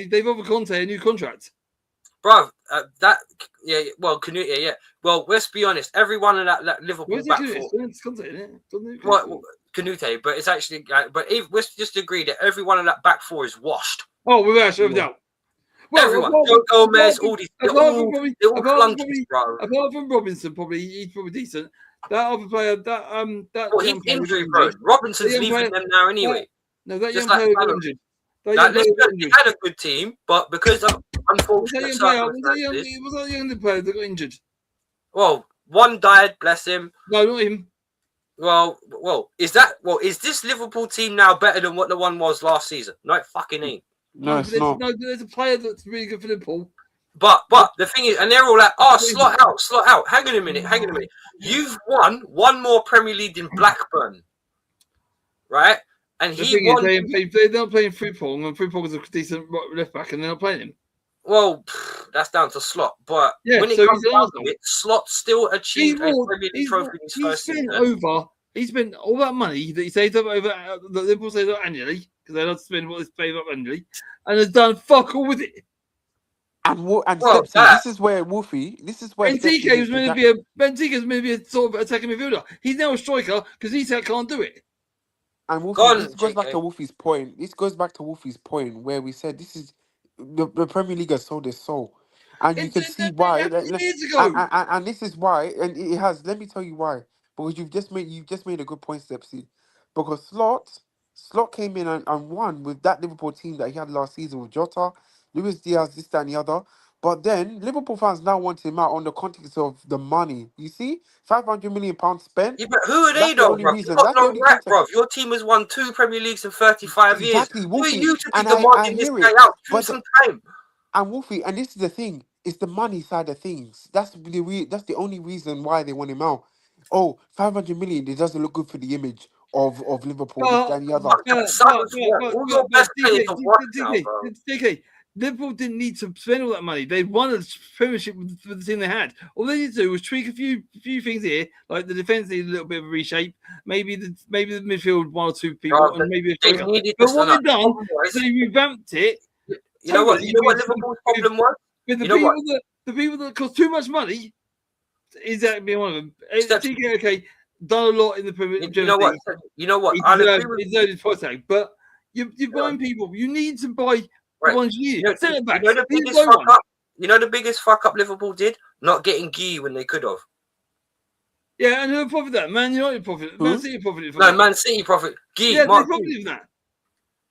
they've offered Conte a new contract. Bro, well, Canute, yeah. Well, let's be honest. Everyone in that Liverpool back four. Canute, but it's actually. But if let's just agree that everyone in that back four is washed. Oh, without a doubt. Well, everyone, Joe Gomez, all these, they're all clunky, bro. Apart from Robinson, he's probably decent. That other player, he's injury prone. Robinson's leaving them now anyway. No, that young player got injured. He had a good team, but because of unfortunate circumstances, was that young player that got injured? Well, one died, bless him. No, not him. Well, is this Liverpool team now better than what the one was last season? No, it fucking ain't. No, it's not. No, there's a player that's really good for Liverpool. But the thing is, and they're all like, slot out. Hang on a minute. You've won one more Premier League than Blackburn, right? And he won. They're not playing Frimpong, and Frimpong is a decent left back, and they're not playing him. Well, that's down to Slot. But when it comes down to it, Slot still achieved a Premier League trophy in his first season. He spent all that money that he saved up over that Liverpool saved up annually, because they don't spend what they saved up annually, and has done fuck all with it. This is where Wolfie. This is where Benteke was meant to be a sort of attacking midfielder. He's now a striker because he can't do it. And Wolfie, this goes back to Wolfie's point. This goes back to Wolfie's point where we said this is the Premier League has sold its soul, and you can see why. And this is why, and it has. Let me tell you why. Because you've just made a good point, Stepsy. Because Slot came in and won with that Liverpool team that he had last season with Jota, Luis Diaz, this, that, and the other. But then Liverpool fans now want him out on the context of the money. You see, £500 million spent. Yeah, but who are they though, bro? Bro. Your team has won 2 Premier Leagues in 35 years. Who are you to be demanding this guy out? Give him some time. And Wolfie, and this is the thing, it's the money side of things. That's the only reason why they want him out. Oh, 500 million, it doesn't look good for the image of Liverpool, this, that, and the other. DK, Liverpool didn't need to spend all that money. They won a Premiership with the team they had. All they needed to do was tweak a few things here, like the defense needed a little bit of a reshape. Maybe the midfield, one or two people, Bro, and maybe a they striker. needed But to what stand they've up. done, Boys, they revamped it You know what? totally You know what with- Liverpool's problem was? with the You know people what? the people that cost too much money. Is that being one of them? Steps- TK, done a lot in the Premier You know what? You know what? He I agree deserves, with he deserves his price tag, but you're buying people. You need to buy Right. the ones you need. You know, Centre backs. you know the These biggest low fuck ones. up. You know the biggest fuck up Liverpool did? Not getting Guy when they could have. Yeah, and who profited that? Man United profited. Who? Man City profited from No, that. Man City profit. Guy, Yeah, they Mark Guy. profited from that.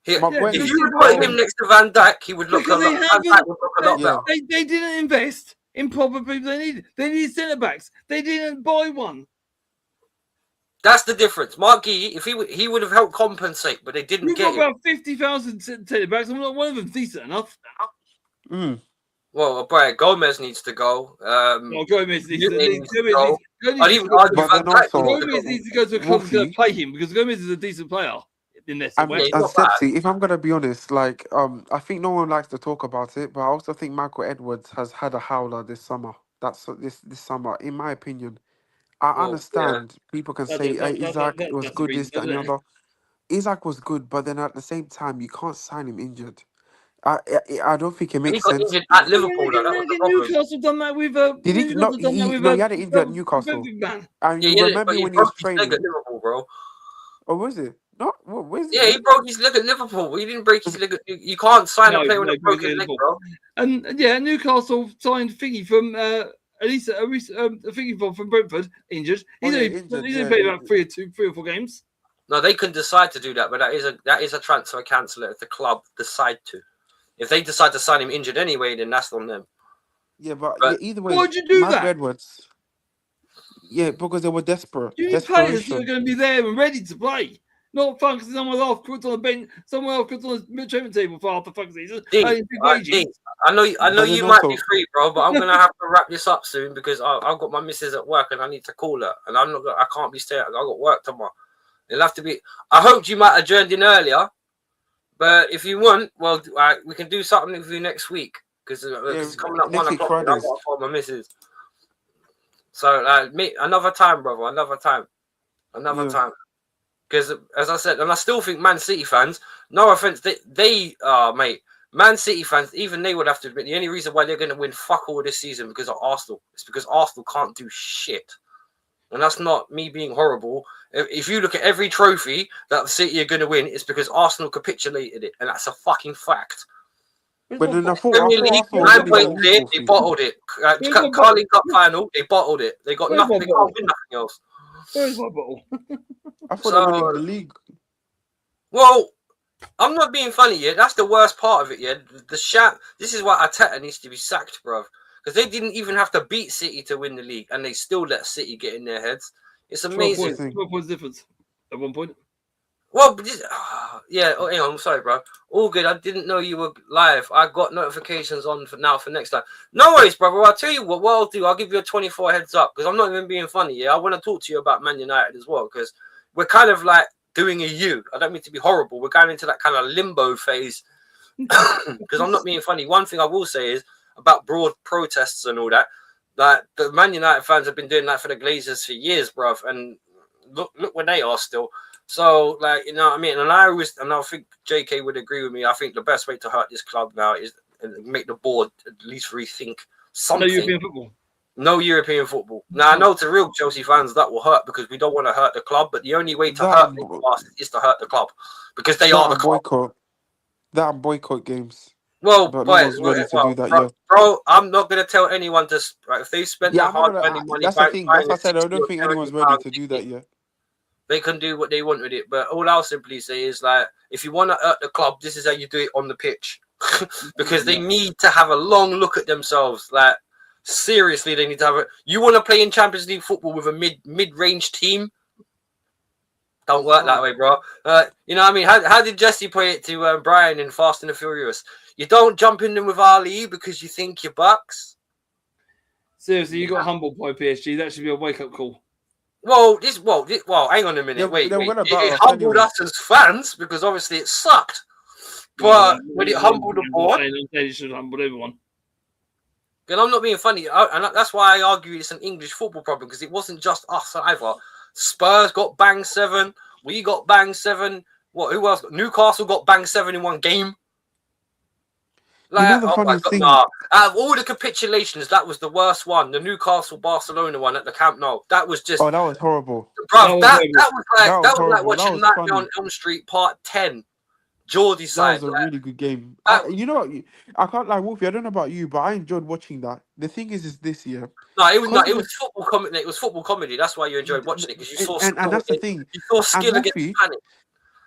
He- Mark Yeah, Guehi. if they you would did put well. him next to Van Dijk, he would look Because a they lot. Van haven't- Dijk would look a lot Yeah. better. They didn't invest in proper people they needed. They needed centre backs. They didn't buy one. That's the difference. Mark Guy, if he would have helped compensate, but they didn't We've get got him. about 50,000 centre backs. I'm not one of them decent enough. Mm. Well, Brian Gomez needs to go. Oh, Gomez needs to Gomez needs to go. Gomez I'd even argue But Van then Dijk also- needs to Gomez go. needs to go to a club that's going Wolfie. to play him because Gomez is a decent player in this. And, Yeah, he's and not bad. Stepsy, if I'm gonna be honest, like I think no one likes to talk about it, but I also think Michael Edwards has had a howler this summer. That's this summer, in my opinion. I Well, understand people can say Isaac was that's good, the this, that, and the reason, other. Isaac was good, but then at the same time, you can't sign him injured. I don't think it And he makes got sense. injured at Liverpool. Though. That was the problem. Newcastle done that with. Did he? No, Newcastle done that with, no, he had an injury at the Newcastle. Brentford man. And Yeah, you yeah, remember but he when he was broke his leg training? at Liverpool, bro. Or was it? No, where's Yeah, he broke his leg at Liverpool. He didn't break his leg. You can't sign a player with a broken leg, bro. And yeah, Newcastle signed Figgy from Elisa, Figgy from Brentford, injured. He's Oh, yeah, only injured, he's yeah. only played about 3 or 4 games. No, they can decide to do that, but that is a transfer canceller if the club decide to. If they decide to sign him injured anyway, then that's on them. Yeah, but But yeah, either way, why'd you do Mike that? Edwards. Yeah, because they were desperate. You need players who are Desperation. going to be there and ready to play. Not fun because someone else put on the bench, someone else put on the treatment table for half the fucking season. Dean, paying big Alright, wages. Dean, I know But you then might be also- free, bro, but I'm gonna have to wrap this up soon because I've got my missus at work and I need to call her, and I can't be staying. I got work tomorrow. It'll have to be. I hoped you might have adjourned in earlier, but if you want, well, we can do something with you next week because it's coming up next 1 week, o'clock. And I've Fridays. got to call my missus. So meet another time, brother. Another time. Yeah. Time. Because as I said, and I still think Man City fans, no offense, they mate, Man City fans, even they would have to admit the only reason why they're going to win fuck all this season because of Arsenal. It's because Arsenal can't do shit. And that's not me being horrible. If you look at every trophy that City are going to win, it's because Arsenal capitulated it. And that's a fucking fact. But then I thought Premier League, Arsenal was 9 gonna be points there, the they league, bottled it. Carling Cup final, they bottled it. They got Where's nothing, my they ball? can't win nothing else. Where's my bottle? I thought they were So- winning the league. Well, I'm not being funny yet. That's the worst part of it, yeah. This is why Arteta needs to be sacked, bruv. Because they didn't even have to beat City to win the league, and they still let City get in their heads. It's 12 amazing. points, thing. 12 points difference at one point. Well, but yeah. Oh, hang on. I'm sorry, bro. All good. I didn't know you were live. I got notifications on for next time. No worries, brother. I'll tell you what I'll do. I'll give you a 24 heads up because I'm not even being funny. Yeah, I want to talk to you about Man United as well because we're kind of like doing a U. I don't mean to be horrible. We're going into that kind of limbo phase because I'm not being funny. One thing I will say is about broad protests and all that. Like the Man United fans have been doing that for the Glazers for years, bruv. And look where they are still. So, like, you know what I mean? And I think JK would agree with me. I think the best way to hurt this club now is make the board at least rethink No something. European football. No European football. Now, I know to real Chelsea fans that will hurt because we don't want to hurt the club, but the only way to hurt the bastards is to hurt the club because they are the club. That and boycott games. Well, But no boys, one's ready to do that yet. bro, I'm not going to tell anyone to. If they spend Yeah, their I'm not hard gonna, money, that's the thing. That's what I said. I don't 60 think or anyone's 70 ready to pounds do that yet. They can do what they want with it. But all I'll simply say is, like, if you want to hurt the club, this is how you do it on the pitch. Because they need to have a long look at themselves. Like, seriously, they need to have a... You want to play in Champions League football with a mid-range team? Don't work that way, bro. You know what I mean? How did Jesse put it to Brian in Fast and the Furious? You don't jump in them with Ali because you think you're Bucks. Seriously, you got humbled by PSG. That should be a wake-up call. Well, hang on a minute. Yeah, wait. they were gonna It battle us humbled anyway. us as fans because obviously it sucked. But when it humbled the board, I'm saying it should humble everyone. and I'm not being funny, and that's why I argue it's an English football problem, because it wasn't just us either. Spurs got banged 7. We got banged 7. What? Who else? Newcastle got banged 7 in one game. know the funniest thing? Out of all the capitulations, that was the worst one. The Newcastle Barcelona one at the Camp Nou. That was just, Oh, that was horrible. bruv. That was like horrible. watching That was Nightmare funny. on Elm Street Part 10. Geordie That side. was a really good game. that- You know what? I can't lie, Wolfie. I don't know about you, but I enjoyed watching that. The thing is this year. No, it was Because it was football comedy. It was football comedy. That's why you enjoyed watching it, because you saw and that's the thing. You saw skill And against Wolfie, panic.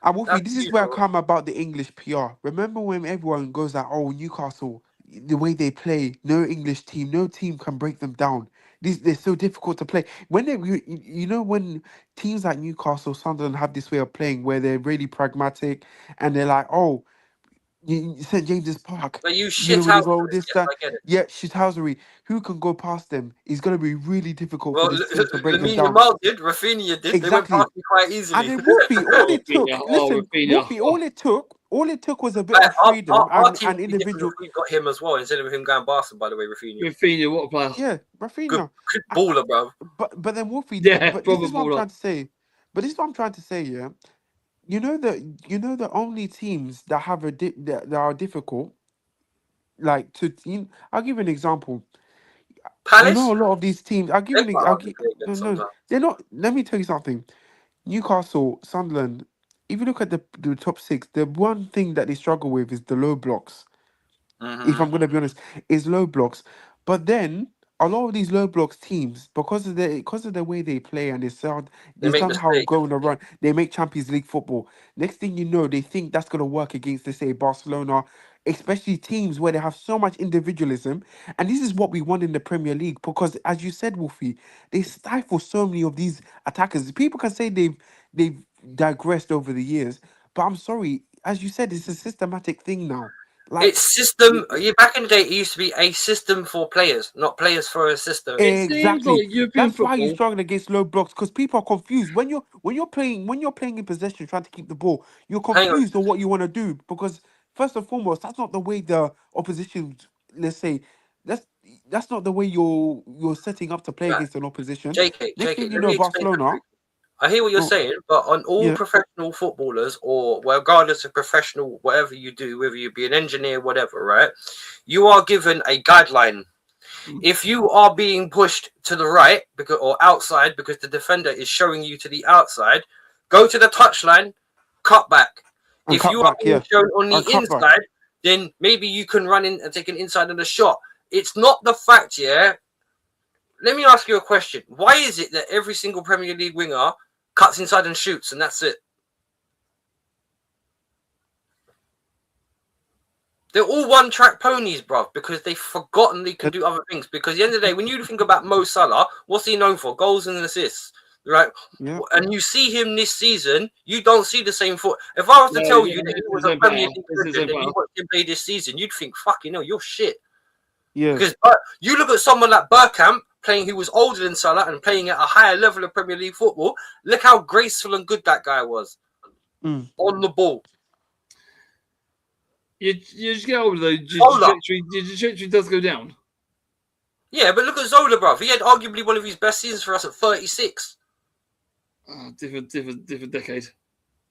And Wolfie, That's this is you, where I bro. come about the English PR. Remember when everyone goes like, "Oh, Newcastle, the way they play, no English team, no team can break them down. They're so difficult to play." When when teams like Newcastle, Sunderland have this way of playing where they're really pragmatic and they're like, "Oh, St James's Park, But you you shit know, with out. his all this Yes, that, I get it. yeah, shithousery. Who can go past them? It's gonna be really difficult Well, for this team to break them Lamine down." Yamal did. Rafinha did. They went Exactly. past me quite easily. And then Wolfie, all it took, Rafinha, listen, Rafinha, Wolfie, all it took was a bit of freedom our team and individual. We got him as well instead of him going Barca. By the way, Rafinha, Rafinha, what a player. Yeah, good Rafinha. baller, bro. But then Wolfie, Yeah, but this is what I'm probably. trying to say. But this is what I'm trying to say, yeah. You know the only teams that have that are difficult, like I'll give you an example. Palace. You know, a lot of these teams. I'll give you They're an. quite I'll hard to give, play no, against no, sometimes. they're not. Let me tell you something. Newcastle, Sunderland. If you look at the top 6, the one thing that they struggle with is the low blocks. If I'm going to be honest, is low blocks. But then a lot of these low blocks teams, because of the way they play and They they make somehow mistakes. go on a run, they make Champions League football. Next thing you know, they think that's going to work against, let's say, Barcelona, especially teams where they have so much individualism. And this is what we want in the Premier League, because as you said, Wolfie, they stifle so many of these attackers. People can say they've digressed over the years, but I'm sorry, as you said, it's a systematic thing now. Like, It's system. Back in the day, it used to be a system for players, not players for a system. It seems exactly. like European That's why you're football. struggling against low blocks, because people are confused when you're playing in possession, trying to keep the ball. You're Hang on. confused on what you want to do, because first and foremost, that's not the way the opposition. Let's say that's not the way you're setting up to play Right. against an opposition. JK, Next thing you let know, me explain Barcelona. something. I hear what you're Oh, saying, but on all yeah. professional footballers, or regardless of professional, whatever you do, whether you be an engineer, whatever, right? You are given a guideline. If you are being pushed to the right or outside because the defender is showing you to the outside, go to the touchline, cut back. And If cut you back, are being yeah. shown on And the cut back. inside, then maybe you can run in and take an inside and a shot. It's not the fact, yeah. Let me ask you a question. Why is it that every single Premier League winger cuts inside and shoots, and that's it? They're all one-track ponies, bruv, because they've forgotten they can do other things. Because at the end of the day, when you think about Mo Salah, what's he known for? Goals and assists, right? Yeah. And you see him this season, you don't see the same foot. If I was to tell you that he was a Premier League legend and you watched him play this season, you'd think, fucking hell, you're shit. Yeah. Because you look at someone like Bergkamp, playing, who was older than Salah and playing at a higher level of Premier League football. Look how graceful and good that guy was on the ball. You just get older though. Your trajectory does go down. Yeah, but look at Zola, bruv. He had arguably one of his best seasons for us at 36. Different decade.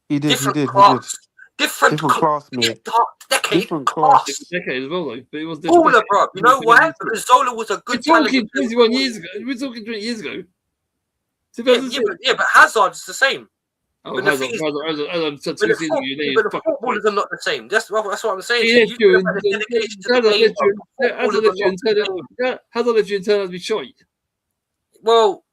He did. Different He did. class. He did. Different class, mate. Decade. Different class. class. Different decade as well though. But it was different. Zola, bruv. You know why? Because Zola was a good We're talking talent. 21 years ago. We're talking 20 years ago. Yeah, but Hazard is the same. Oh, But the Hazard, thing is- Hazard said But 2 seasons ago. the footballers are not the same. That's what I'm saying. He So left you you look and at the dedication to the game, Hazard left you and turned out to be shite. well,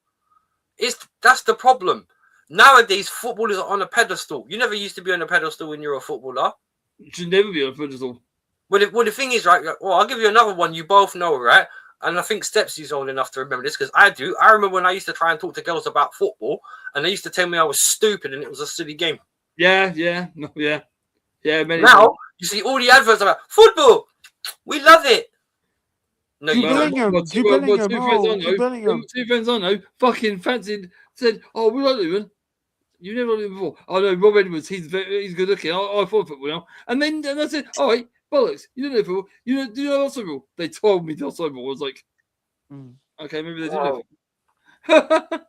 that's the problem. Nowadays, footballers are on a pedestal. You never used to be on a pedestal when you're a footballer. You should never be on a pedestal. Well, the thing is, right? Well, I'll give you another one. You both know, right? And I think Stepsy's old enough to remember this because I do. I remember when I used to try and talk to girls about football, and they used to tell me I was stupid and it was a silly game. Yeah. Many Now you see all the adverts about football. We love it. No, you don't. Two friends I know fucking fancied, said, "Oh, we like Lumen." You never heard him before. Oh no, Rob Edwards. He's good looking. I follow football now. And I said, all right, bollocks. You don't know football. Do you know lots of football? They told me lots of football. I was like, okay, maybe they do know football.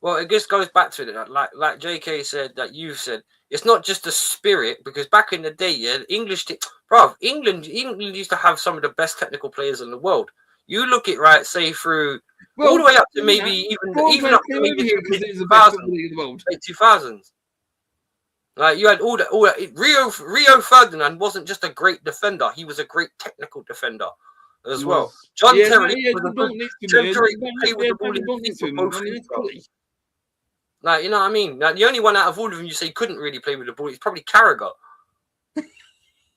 Well, it just goes back to it, like JK said, that you said. It's not just the spirit, because back in the day, yeah, England used to have some of the best technical players in the world. You look at say through all the way up to maybe even up to maybe the late 2000s. Like you had all that. Rio Ferdinand wasn't just a great defender; he was a great technical defender as well. John Terry was a good. John Terry was the ball in both. Like, you know what I mean? Like, the only one out of all of them you say couldn't really play with the ball is probably Carragher.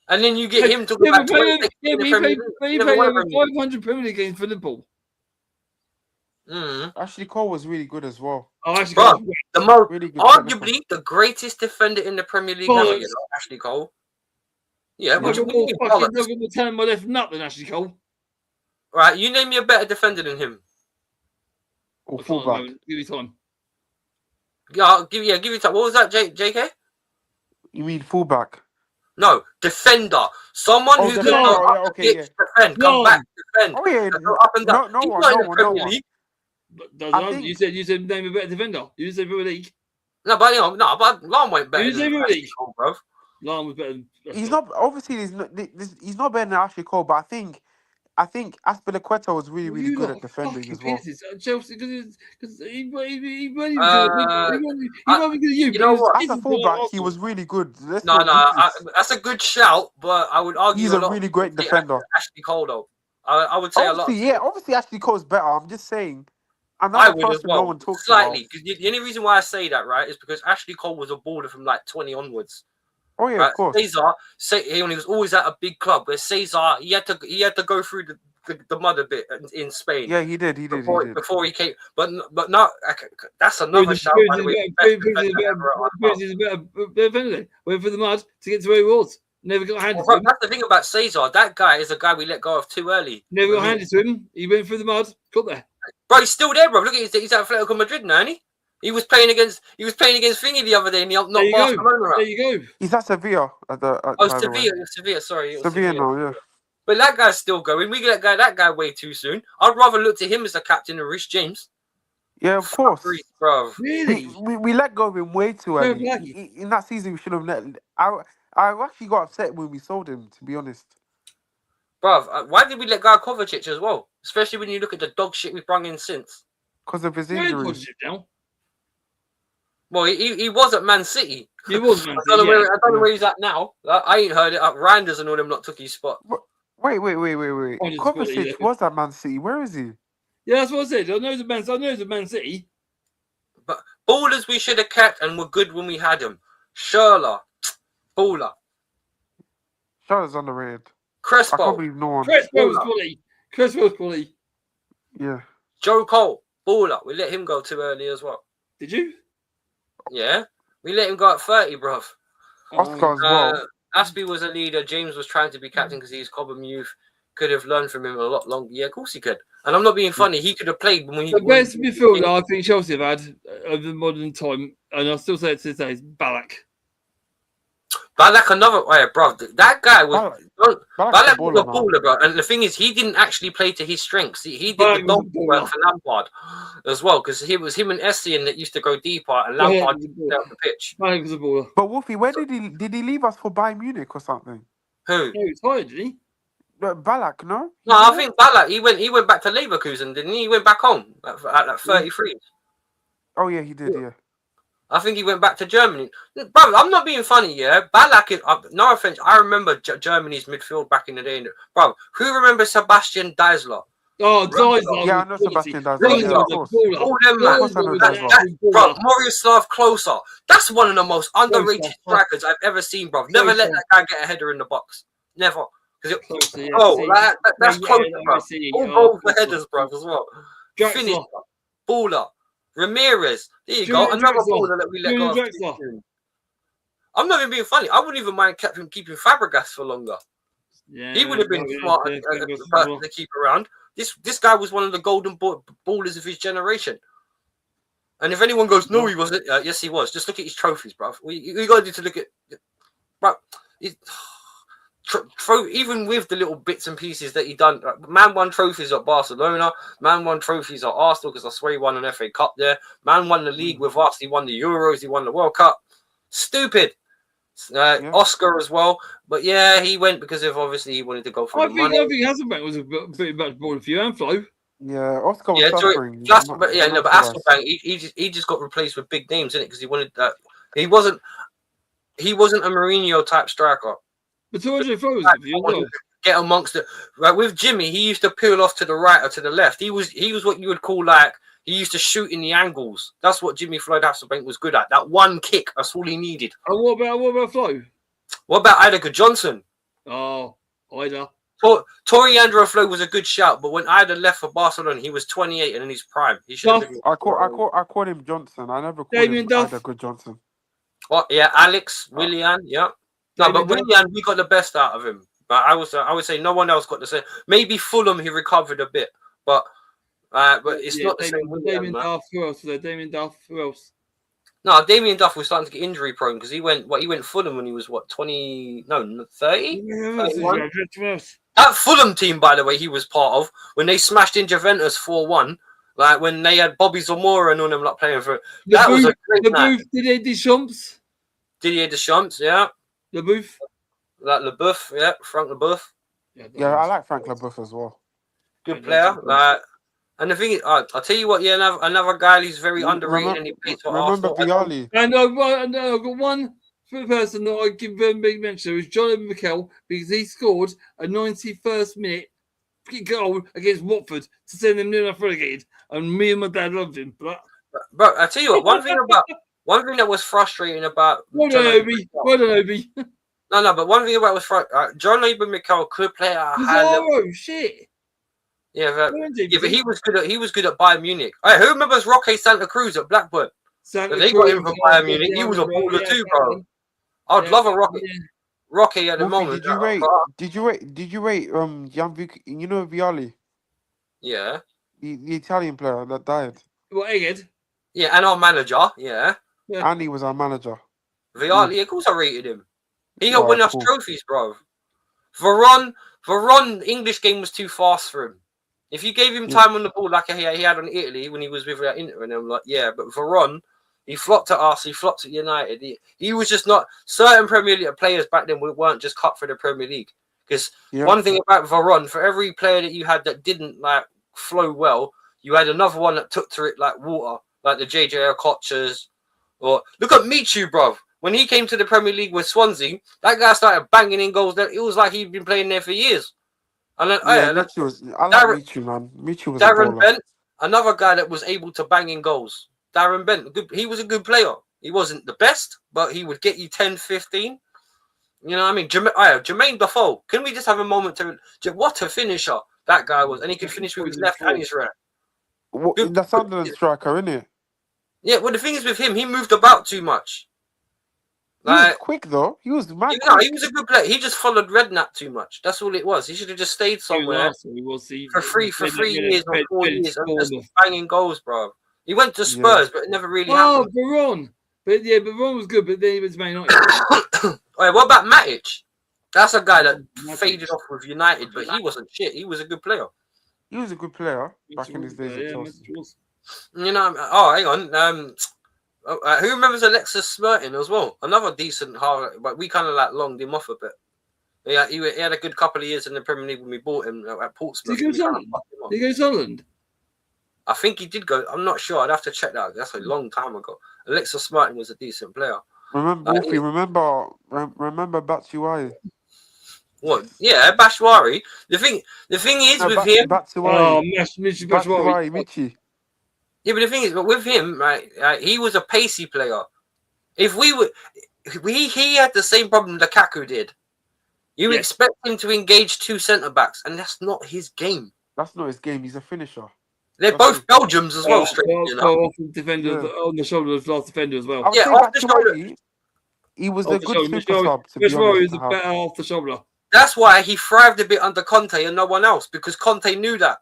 And then you get him talking about he played 500 Premier League games for Liverpool. Ashley Cole was really good as well. Oh, Ashley Cole, arguably the greatest defender in the Premier League ever, Ashley Cole. Yeah, what do you mean? Turn my left nut than Ashley Cole. Right, you name me a better defender than him. Or fullback. Give me time. Yeah, give you time. What was that, JK? You mean fullback? No, defender. Someone who can go up the pitch, defend, come back, defend. Oh yeah, go up and down. no one. You said name a better defender. You said Premier League. No, but Lahm went better. You said Premier League, bro. Lahm was better. He's not obviously. He's not better than Ashley Cole, but I think Azpilicueta was really good at defending as well. Chelsea, because he wasn't you know what? As a fullback, he was really good. That's a good shout, but I would argue he's a really great defender. Ashley Cole, though, I would say obviously, a lot. Yeah, obviously Ashley Cole's better. I'm just saying. I would as well. No one talks slightly, because the only reason why I say that, right, is because Ashley Cole was a baller from like 20 onwards. Oh yeah, right? Of course. He was always at a big club. Where Cesar, he had to go through the mud a bit in Spain. Yeah, he did. Before he came, but not. That's another shout. By the way, went for the mud to get to where he was. Never got handed to him. That's the thing about Cesar. That guy is a guy we let go of too early. Never got handed to him. He went through the mud. Got there. Bro, he's still there, bro. Look at he's at Atletico Madrid now, isn't he? He was playing against Thingy the other day, and he not Barcelona. There you go. He's at Sevilla. Sevilla. Sorry, Sevilla now, yeah. But that guy's still going. We let that guy way too soon. I'd rather look to him as the captain than Reece James. Yeah, of course. Bro. Really? We let go of him way too early. In that season, we should have let. I actually got upset when we sold him, to be honest. Bro, why did we let go of Kovacic as well? Especially when you look at the dog shit we've brought in since. Because of his injuries. Well, he was at Man City. He was. I don't know where he's at now. I ain't heard it. Randers and all them not took his spot. Wait. Kovacic was at Man City. Where is he? Yeah, that's what I said. I know the Man City. But ballers we should have kept and were good when we had him. Schürrle, baller. Schürrle's underrated. Crespo. I can't believe no one. Crespo was quality. Yeah. Joe Cole, baller. We let him go too early as well. Did you? Yeah. We let him go at 30, bruv. Oscar as well. Aspie was a leader. James was trying to be captain because he's Cobham youth. Could have learned from him a lot longer. Yeah, of course he could. And I'm not being funny. He could have played when he. The best midfielder I think Chelsea have had over the modern time, and I'll still say it to this day, is Ballack. Ballack, another way, bro. That guy was Ballack was a baller, bro. And the thing is, he didn't actually play to his strengths. He did the dog work for Lampard as well, because it was him and Essien that used to go deeper, and Lampard out the pitch. Ballack was a baller. But Wolfie, where did he leave us for Bayern Munich or something? Who? He retired, did he? Ballack, no? No, I think Ballack. He went back to Leverkusen, didn't he? He went back home at 33. Oh yeah, he did. Yeah. I think he went back to Germany. Bro, I'm not being funny, yeah? Ballack is, no offense, I remember Germany's midfield back in the day. Bro, who remembers Sebastian Deisler? Oh, Deisler. Yeah, I know Sebastian Deisler. Yeah, of course. All them, man. Bro, Morislav Klose. That's one of the most underrated strikers I've ever seen, bro. Never let that guy get a header in the box. Never. That's close, bro. All goals for headers, bro, as well. Finisher. Baller. Ramirez. There you go. Another baller that we let go. I'm not even being funny. I wouldn't even mind keeping Fabregas for longer. Yeah, he would have been smart to keep around. This guy was one of the golden ballers of his generation. And if anyone goes, no, he wasn't. Yes, he was. Just look at his trophies, bro. You got to do to look at, bro. Even with the little bits and pieces that he done, man won trophies at Barcelona, man won trophies at Arsenal because I swear he won an FA Cup there. Man won the league with us. He won the Euros. He won the World Cup. Stupid. Oscar as well, but yeah, he went because of obviously he wanted to go for the money. I think Hasselbank was a bit much more for you and Flo. Yeah, Oscar was suffering. But Hasselbank, he just got replaced with big names, didn't it? Because he wanted that. He wasn't a Mourinho type striker. But Jorge Flo was with you as well. Get amongst it. Like with Jimmy, he used to peel off to the right or to the left. He was what you would call like. He used to shoot in the angles. That's what Jimmy Floyd Hasselbank was good at. That one kick. That's all he needed. And what about Flo? What about Ida Johnson? Oh, Ida. Tori Andrew Flo was a good shout, but when Ida left for Barcelona, he was 28 and in his prime. He should have been. I called him Johnson. I never called him Ida Good Johnson. Oh yeah, Alex Willian. Yeah. No, but Willian, we got the best out of him. But I would say no one else got the same. Maybe Fulham, he recovered a bit, but it's not the same. Damien Duff, who else? Damien Duff, who else? No, Damien Duff was starting to get injury prone because he went Fulham when he was 30? That Fulham team, by the way, he was part of when they smashed in Juventus 4-1. Like when they had Bobby Zamora and all them like playing for that was a great night. Didier Deschamps, yeah. LeBouf, Like LeBouf, yeah, Frank LeBouf. Yeah, I like Frank LeBouf as well. Good player. And the thing is, I'll tell you what, yeah, another guy who's very underrated and he plays for Arsenal. Vialli. And I've got one person that I give a big mention to is John Mikel because he scored a 91st minute goal against Watford to send them near enough relegated. And me and my dad loved him. But I tell you what, one thing that was frustrating about Well done, Obi. No, but one thing about John Obi Mikel could play at a high level. Shit. Yeah, but he was good at Bayern Munich. Hey, who remembers Roque Santa Cruz at Blackburn? They got him from Bayern Munich. He was a baller too, bro. I'd love a Rocky at the moment. Did you rate Jan you know Vialli? Yeah. The Italian player that died. What, Egghead? Yeah, and our manager, yeah. And he was our manager. Vialli, of course I rated him. He got win us trophies, bro. Veron, English game was too fast for him. If you gave him time on the ball like he had on Italy when he was with Inter, and I'm like, yeah, but Veron, he flopped at us, he flopped at United. He was just not. Certain Premier League players back then weren't just cut for the Premier League. Because one thing about Veron, for every player that you had that didn't like flow well, you had another one that took to it like water, like the JJ Okochas. Or look at Michu, bro. When he came to the Premier League with Swansea, that guy started banging in goals. That it was like he'd been playing there for years. And then, I like Michu, man. Michu was Darren Bent, another guy that was able to bang in goals. Darren Bent, he was a good player. He wasn't the best, but he would get you 10, 15. You know what I mean? Jermaine Defoe. Can we just have a moment to... What a finisher that guy was. And he could finish with his left and his right. The Sunderland striker, isn't it? Yeah, well, the thing is with him, he moved about too much. He was quick though. He was mad. He was a good player. He just followed Redknapp too much. That's all it was. He should have just stayed somewhere for 3 years or 4 years and just banging goals, bro. He went to Spurs, but it never really happened. Veron. But Veron was good, but then he was Man United. Right, what about Matic? That's a guy that faded off with United, but he wasn't shit. He was a good player. He was a good player back in his days at Chelsea. You know, hang on. Who remembers Alexis Smirtin as well? Another decent half, but we kind of like longed him off a bit. Yeah, he had a good couple of years in the Premier League when we bought him at Portsmouth. Did he go to Holland? I think he did go. I'm not sure. I'd have to check that. That's a long time ago. Alexis Smirtin was a decent player. Remember Batshuayi? What? Yeah, Bashwari. The thing is with him. Batshuayi, Michi. Yeah, but the thing is, with him, right, he was a pacey player. If he had the same problem Lukaku did. You expect him to engage 2 centre backs, and that's not his game. That's not his game. He's a finisher. They're both Belgians as well. Off the defender on the shoulder of the last defender as well. Off the shoulder. He was a good super sub. Bashwari was better off the shoulder. That's why he thrived a bit under Conte and no one else, because Conte knew that.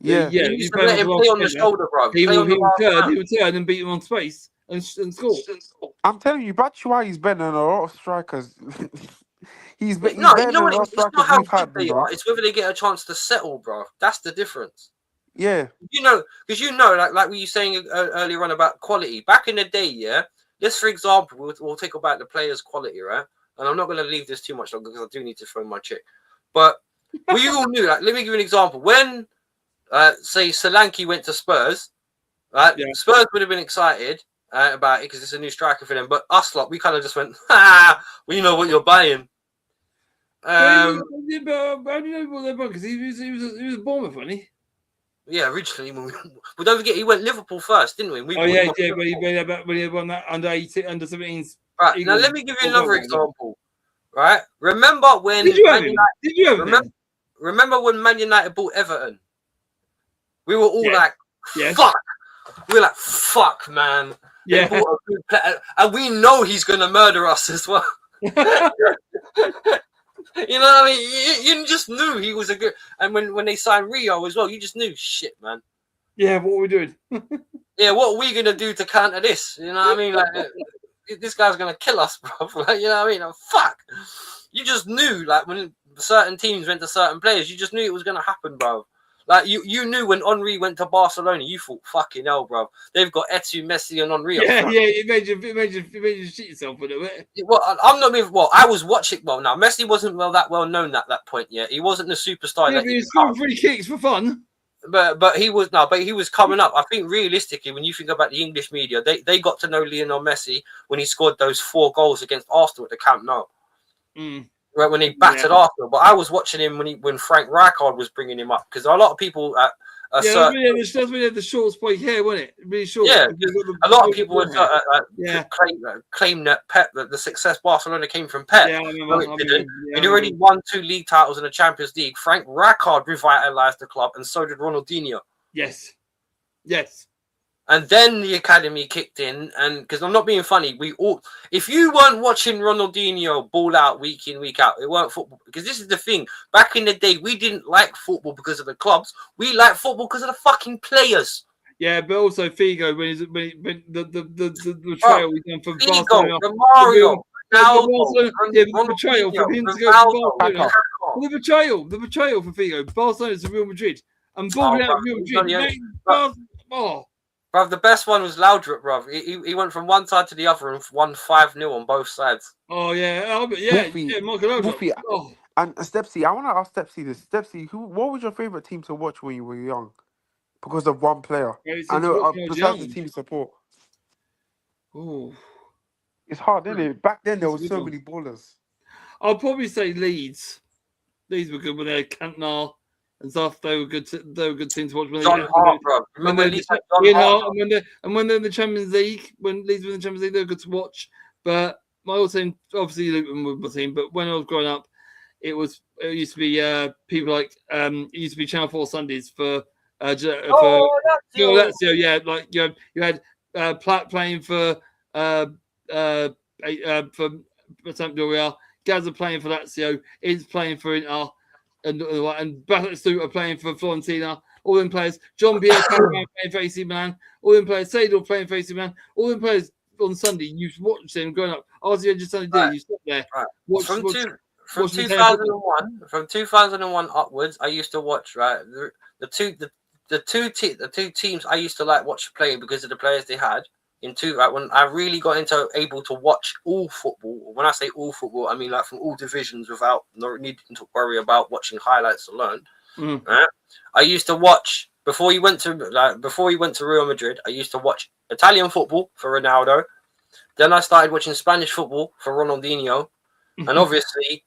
Yeah. Yeah, You you used to play let him him as a play on the defender. shoulder, bro. He Play will on the last man. he would turn and beat him on space and score. I'm telling you, Batshuayi's better than a lot of strikers. he's Yeah, he's no, better you than know a what? lot of It's not strikers how we've good had. they are. It's whether they get a chance to settle, bro. That's the difference. Yeah. You know, because like we were saying earlier on about quality. Back in the day, yeah. Just for example, we'll take about the players' quality, right? And I'm not going to leave this too much longer because I do need to phone my chick. But we all knew. Like, let me give you an example. When, say, Solanke went to Spurs, right? Yeah. Spurs would have been excited about it because it's a new striker for them. But us lot, we kind of just went, well, you know what you're buying. But how do you know what they're because he was a Bournemouth, wasn't he? Yeah, originally. But don't forget, he went Liverpool first, didn't we? Oh yeah, yeah. When he won that under 17s. Right, now let me give you another example. Right, remember when Man United, Did you have him? remember when Man United bought Everton? We were all like, Yes. "Fuck!" We were like, "Fuck, man!" They Yeah. bought a good player, and we know he's gonna murder us as well. You know what I mean? You just knew he was a good. And when they signed Rio as well, you just knew, shit, man. Yeah, what are we doing? Yeah, what are we gonna do to counter this? You know what I mean? Like, this guy's gonna kill us, bro. Like, you know what I mean? Like, fuck. You just knew, like, when certain teams went to certain players, you just knew it was gonna happen, bro. Like, you knew when Henry went to Barcelona, you thought, fucking hell, bro. They've got Etu, Messi, and Henry. Yeah, it made you shit yourself a little bit. Well, I'm not even. Well, I was watching. Well, now Messi wasn't that well known at that point yet. He wasn't the superstar. Yeah, but he was scoring free kicks for fun. But he was but he was coming up. I think realistically, when you think about the English media, they got to know Lionel Messi when he scored those 4 goals against Arsenal at the Camp Nou. Right, when he battered Arsenal. But I was watching him when Frank Rijkaard was bringing him up, because a lot of people that's when he had the short spike hair, wasn't it? Really short. Yeah, a lot of people would claim that Pep, that the success Barcelona came from Pep. Yeah, He'd already won 2 league titles in the Champions League. Frank Rijkaard revitalized the club, and so did Ronaldinho. Yes. And then the academy kicked in, and because I'm not being funny, if you weren't watching Ronaldinho ball out week in, week out, it weren't football. Because this is the thing. Back in the day, we didn't like football because of the clubs. We liked football because of the fucking players. Yeah, but also Figo when the betrayal we done for Figo, Barcelona. Mario, the betrayal for him to go to Barcelona. The betrayal for Figo. Barcelona to Real Madrid. And balling out of Real Madrid. Bro, the best one was Laudrup, bro. He went from one side to the other and won 5-0 on both sides. Oh, yeah. Michael Laudrup. And Stepsy, I want to ask Stepsy this. Stepsy, what was your favourite team to watch when you were young? Because of one player. I know, besides the team support. Oh, it's hard, isn't it? Back then, there was so many ballers. I'll probably say Leeds. Leeds were good when they had Cantona and stuff. They were good. They were good teams to watch. John Hart, bro. Remember Leeds had John Hart? And when they're in the Champions League, when Leeds were in the Champions League, they were good to watch. But my old team, obviously Luton was my team. But when I was growing up, it used to be people like it used to be Channel 4 Sundays for Lazio. Yeah, like you had Platt playing for Sampdoria, Gazza playing for Lazio, Ince playing for Inter, and Battistuta playing for Fiorentina. All them players, John Pierre playing for AC Milan, all them players, Seydor playing for AC Milan, all them players on Sunday. You watch them growing up. RCO just Sunday day. You stop there. Right. From 2001, from 2001 upwards, I used to watch the two teams I used to like watch play because of the players they had. When I really got able to watch all football. When I say all football, I mean like from all divisions without not needing to worry about watching highlights alone. Right? I used to watch before he went to Real Madrid. I used to watch Italian football for Ronaldo. Then I started watching Spanish football for Ronaldinho. And obviously,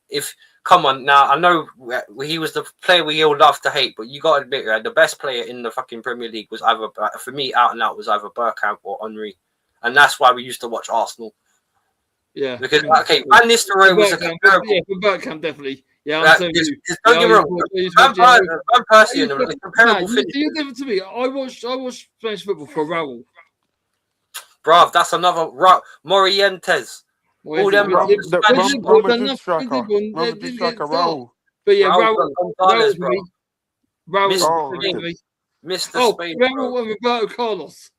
come on now, I know he was the player we all love to hate, but you got to admit, the best player in the fucking Premier League was either, for me, out and out, was either Bergkamp or Henry. And that's why we used to watch Arsenal. Yeah. Because, Van Nistelrooy was a comparable. Yeah, for Bergkamp, definitely. Yeah, don't get me wrong. Van Persie and a comparable finish. You're different to me. I watched Spanish football for Raul. Bruv, that's another Morientes. All them Real Madrid striker, Raul. But yeah, Raul. Raul. Mr. Oh, Spain, remember bro. when Roberto Carlos?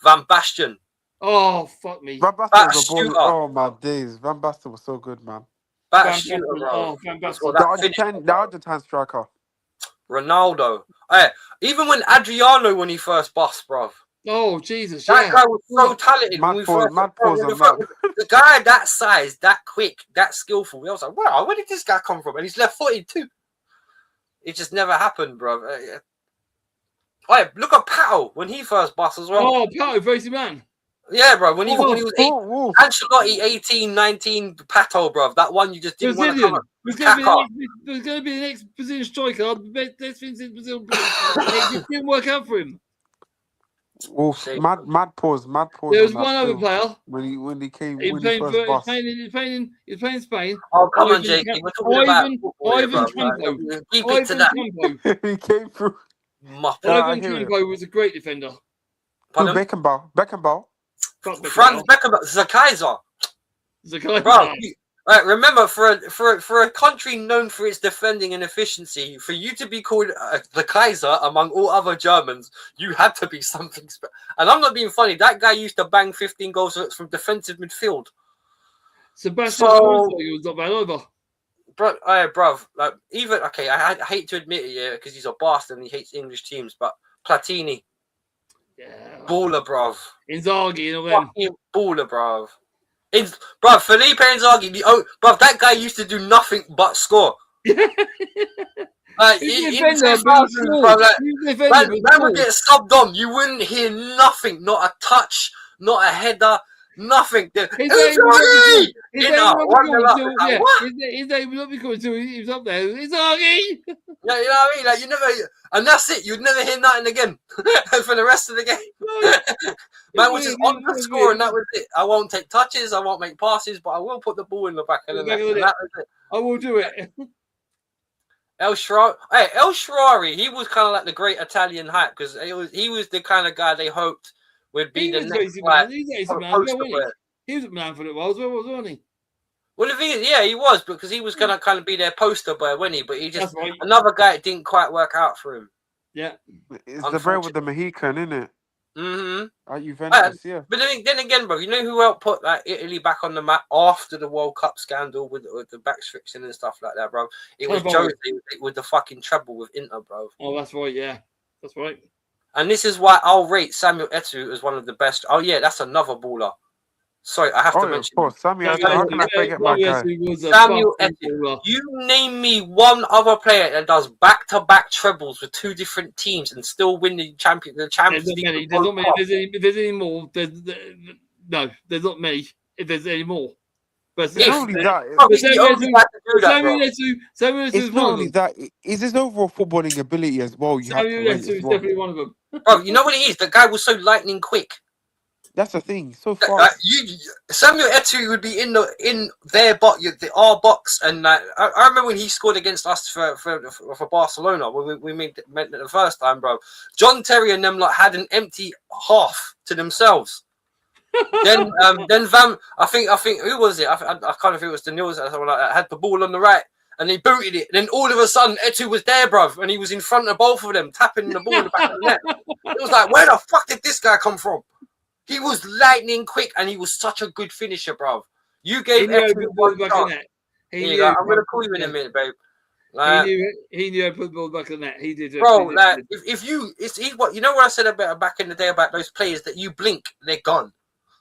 Van Basten. Oh, fuck me. Van Basten Back was a shooter. ball. Oh my days, Van Basten was so good, man. Back Van shooter, Basten. bro. Oh, Van That's Basten. what The that Argentine, finished, the bro. Argentine striker. Ronaldo. Hey, even when Adriano, when he first bust, bro. Oh, Jesus, That yeah. guy was so talented when Mad we pause, first. mad bro, pause when on the, fir- that. the guy that size, that quick, that skillful. I was like, wow, where did this guy come from? And he's left-footed too. It just never happened, bro. Hey, look at Pato when he first bust as well. Oh, Pato, Facey Man. Yeah, bro. When he was 8, Whoa. Ancelotti 18, 19, Pato, bro. That one you just didn't want to come Brazilian. up. There's Kaka. going to be the next Brazilian striker. The best thing since Brazil. It just didn't work out for him. Oof. Shame. Mad pause There was on that one other still. player. When he came He when he was first bust. playing in Spain. Oh, come on, Ivan JK. We're talking about Ivan football here, bro. Campo. Keep it to Ivan that. Campo. He came through. Muppet. I Ivan hear it. Campo was a great defender. Who, Pardon? Beckenbauer. Fuck Franz Beckenbauer. Beckenbauer. The Kaiser. Zakai. Bro, remember, for a country known for its defending and efficiency, for you to be called the Kaiser among all other Germans, you had to be something special. And I'm not being funny. That guy used to bang 15 goals from defensive midfield. Sebastian So- Schweinsteiger was not bad either. Bro, like even okay, I hate to admit it, yeah, because he's a bastard and he hates English teams, but Platini, Yeah. baller, bruv. Inzaghi and all them. Fucking baller, bruv. Bruv, Felipe Inzaghi, bruv, that guy used to do nothing but score. Like, He's a in defender, 2000s, but he's small. bruv, like, He's a defender, man but would small. get subbed on. You wouldn't hear nothing, not a touch, not a header, nothing. His name Inzaghi! was You not know, be one nil up. called It's like, yeah. what? His name would not be called until he was up there. Inzaghi! Yeah, you know what I mean? Like, you never, and that's it. You'd never hear nothing again for the rest of the game. Man was just on the score, and that was it. I won't take touches, I won't make passes, but I will put the ball in the back of the net. And that was it. I will do it. El Shaarawy, he was kind of like the great Italian hype because he was the kind of guy they hoped would be He the was next Facey like, Man. He's Facey Man, poster wasn't player. he? He was a man for a while as well, wasn't he? Well, the thing is, yeah, he was because he was gonna kind of be their poster boy, wasn't he? But he just That's right. another guy that didn't quite work out for him. Yeah. It's the bro with the Mohican, isn't it? Mm-hmm. At Juventus, yeah. But then again, bro, you know who helped put like Italy back on the map after the World Cup scandal with the back restriction and stuff like that, bro? It was Treble. Jose with the fucking treble with Inter, bro. Oh, that's right. Yeah, that's right. And this is why I'll rate Samuel Eto'o as one of the best. Oh yeah, that's another baller. Sorry, I have to Oh, of mention. course. Samuel, how can I forget my guy? Samuel Eto'o. You name me one other player that does back-to-back trebles with two different teams and still win the Champions League. There's not many. If there's any more, no, there's not many. If there's any more, but It's not only that. He's the only guy to do that, bro. Samuel Eto'o It's is not one of only them. that. It's his overall footballing ability as well. You have to Samuel rate Eto'o as is well. definitely one of them. Bro, you know what it is? The guy was so lightning quick. That's the thing. So far, Samuel Eto'o would be in their box, our box, and I remember when he scored against us for Barcelona when we met it the first time, bro. John Terry and them had an empty half to themselves. then Van, I think who was it? I kind of think it was Daniels or someone like that had the ball on the right. And they booted it. And then all of a sudden, Eto'o was there, bruv. And he was in front of both of them, tapping the ball in the back of the net. It was like, where the fuck did this guy come from? He was lightning quick, and he was such a good finisher, bruv. You gave Eto'o one chance. Here you go. I'm going to call you in a minute, babe. He knew how to put the ball back in the net. He did. Bro, like, if you... He's what you know what I said about back in the day about those players that you blink, they're gone.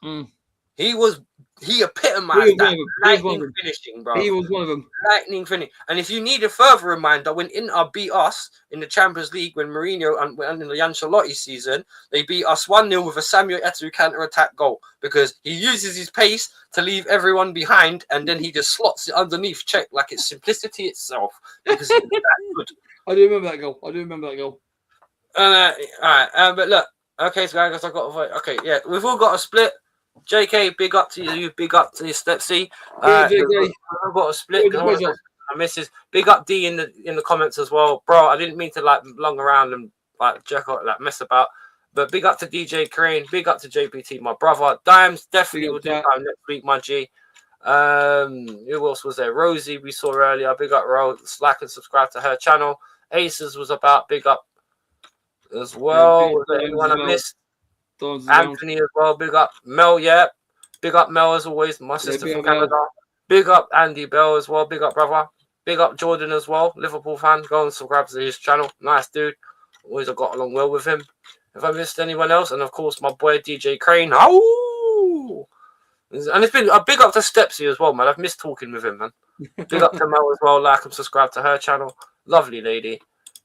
Mm. He epitomized that lightning finishing, bro. He was one of them. Lightning finish. And if you need a further reminder, when Inter beat us in the Champions League, when Mourinho and in the Ancelotti season, they beat us 1-0 with a Samuel Eto'o counter-attack goal because he uses his pace to leave everyone behind and then he just slots it underneath check like it's simplicity itself because he's that good. I do remember that goal. All right. But look, okay, so I guess I got to vote. Okay, yeah, we've all got a split. JK, big up to you. Big up to you, Stepsy. JK. I've got a split. I misses. Big up D in the comments as well, bro. I didn't mean to long around and jerk out, mess about. But big up to DJ Crane. Big up to JPT, my brother. Dimes definitely will do time next week, my G. Who else was there? Rosie, we saw earlier. Big up Rose. Like and subscribe to her channel. Aces was about. Big up. as well. big Was there Dimes anyone as I well. missed? Dimes as well. Anthony as well. Big up Mel. Yeah. Big up Mel as always. My sister big from up Mel. Canada. Big up Andy Bell as well. Big up brother. Big up Jordan as well. Liverpool fan. Go and subscribe to his channel. Nice dude. Always I got along well with him. If I missed anyone else, and of course my boy DJ Crane. Oh, and it's been a big up to Stepsy as well, man. I've missed talking with him, man. Big up to Mel as well. Like and subscribe to her channel. Lovely lady.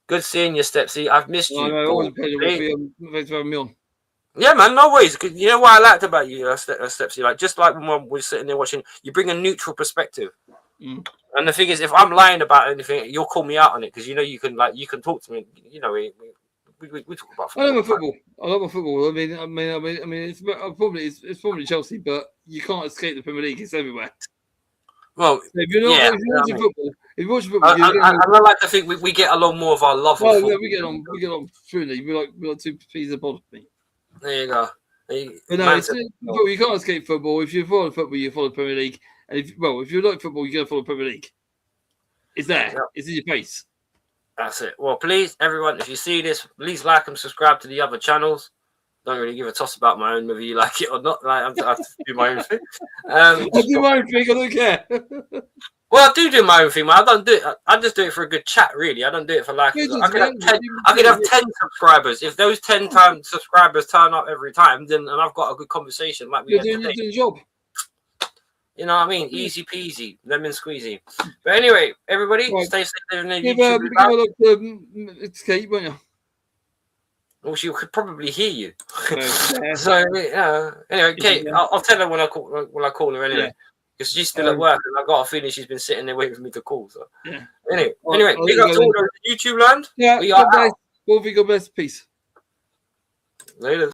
Good seeing you, Stepsy. I've missed you. No, always a pleasure. Hey. Thanks for having me on. Yeah, man, no worries. You know what I liked about you, Stepsy? Like, just like when we're sitting there watching, you bring a neutral perspective. Mm. And the thing is, if I'm lying about anything, you'll call me out on it because you know you can talk to me. You know, we talk about football. I love my football. I love my football. I mean, it's probably Chelsea, but you can't escape the Premier League. It's everywhere. Well, So if you're not, yeah, if you're watching football, I like to think we get along more of our love. Well, of yeah, football. we get on truly. We're like two peas of bottom. There you go. But no, football, you can't escape football. If you follow football, you follow Premier League. And if you like football, you got to follow Premier League. It's there. Yeah. It's in your face. That's it. Well, please, everyone, if you see this, please like and subscribe to the other channels. Don't really give a toss about my own, whether you like it or not. Like, I do my own thing. I do my own thing. I don't care. Well, I do my own thing, man. I don't do it. I just do it for a good chat, really. I don't do it for like. I could have 10 subscribers. If those 10 subscribers turn up every time, then and I've got a good conversation like we had today. You're doing the job. You know what I mean? Easy peasy, lemon squeezy. But anyway, everybody, stay safe in the YouTube. It's Kate, won't you? Well, she could probably hear you. Yeah. So anyway, Kate, I'll tell her when I call her anyway, because she's still at work, and I got a feeling she's been sitting there waiting for me to call. So anyway, big up to all the YouTube land. Yeah, we are God bless. God bless. Peace. Later.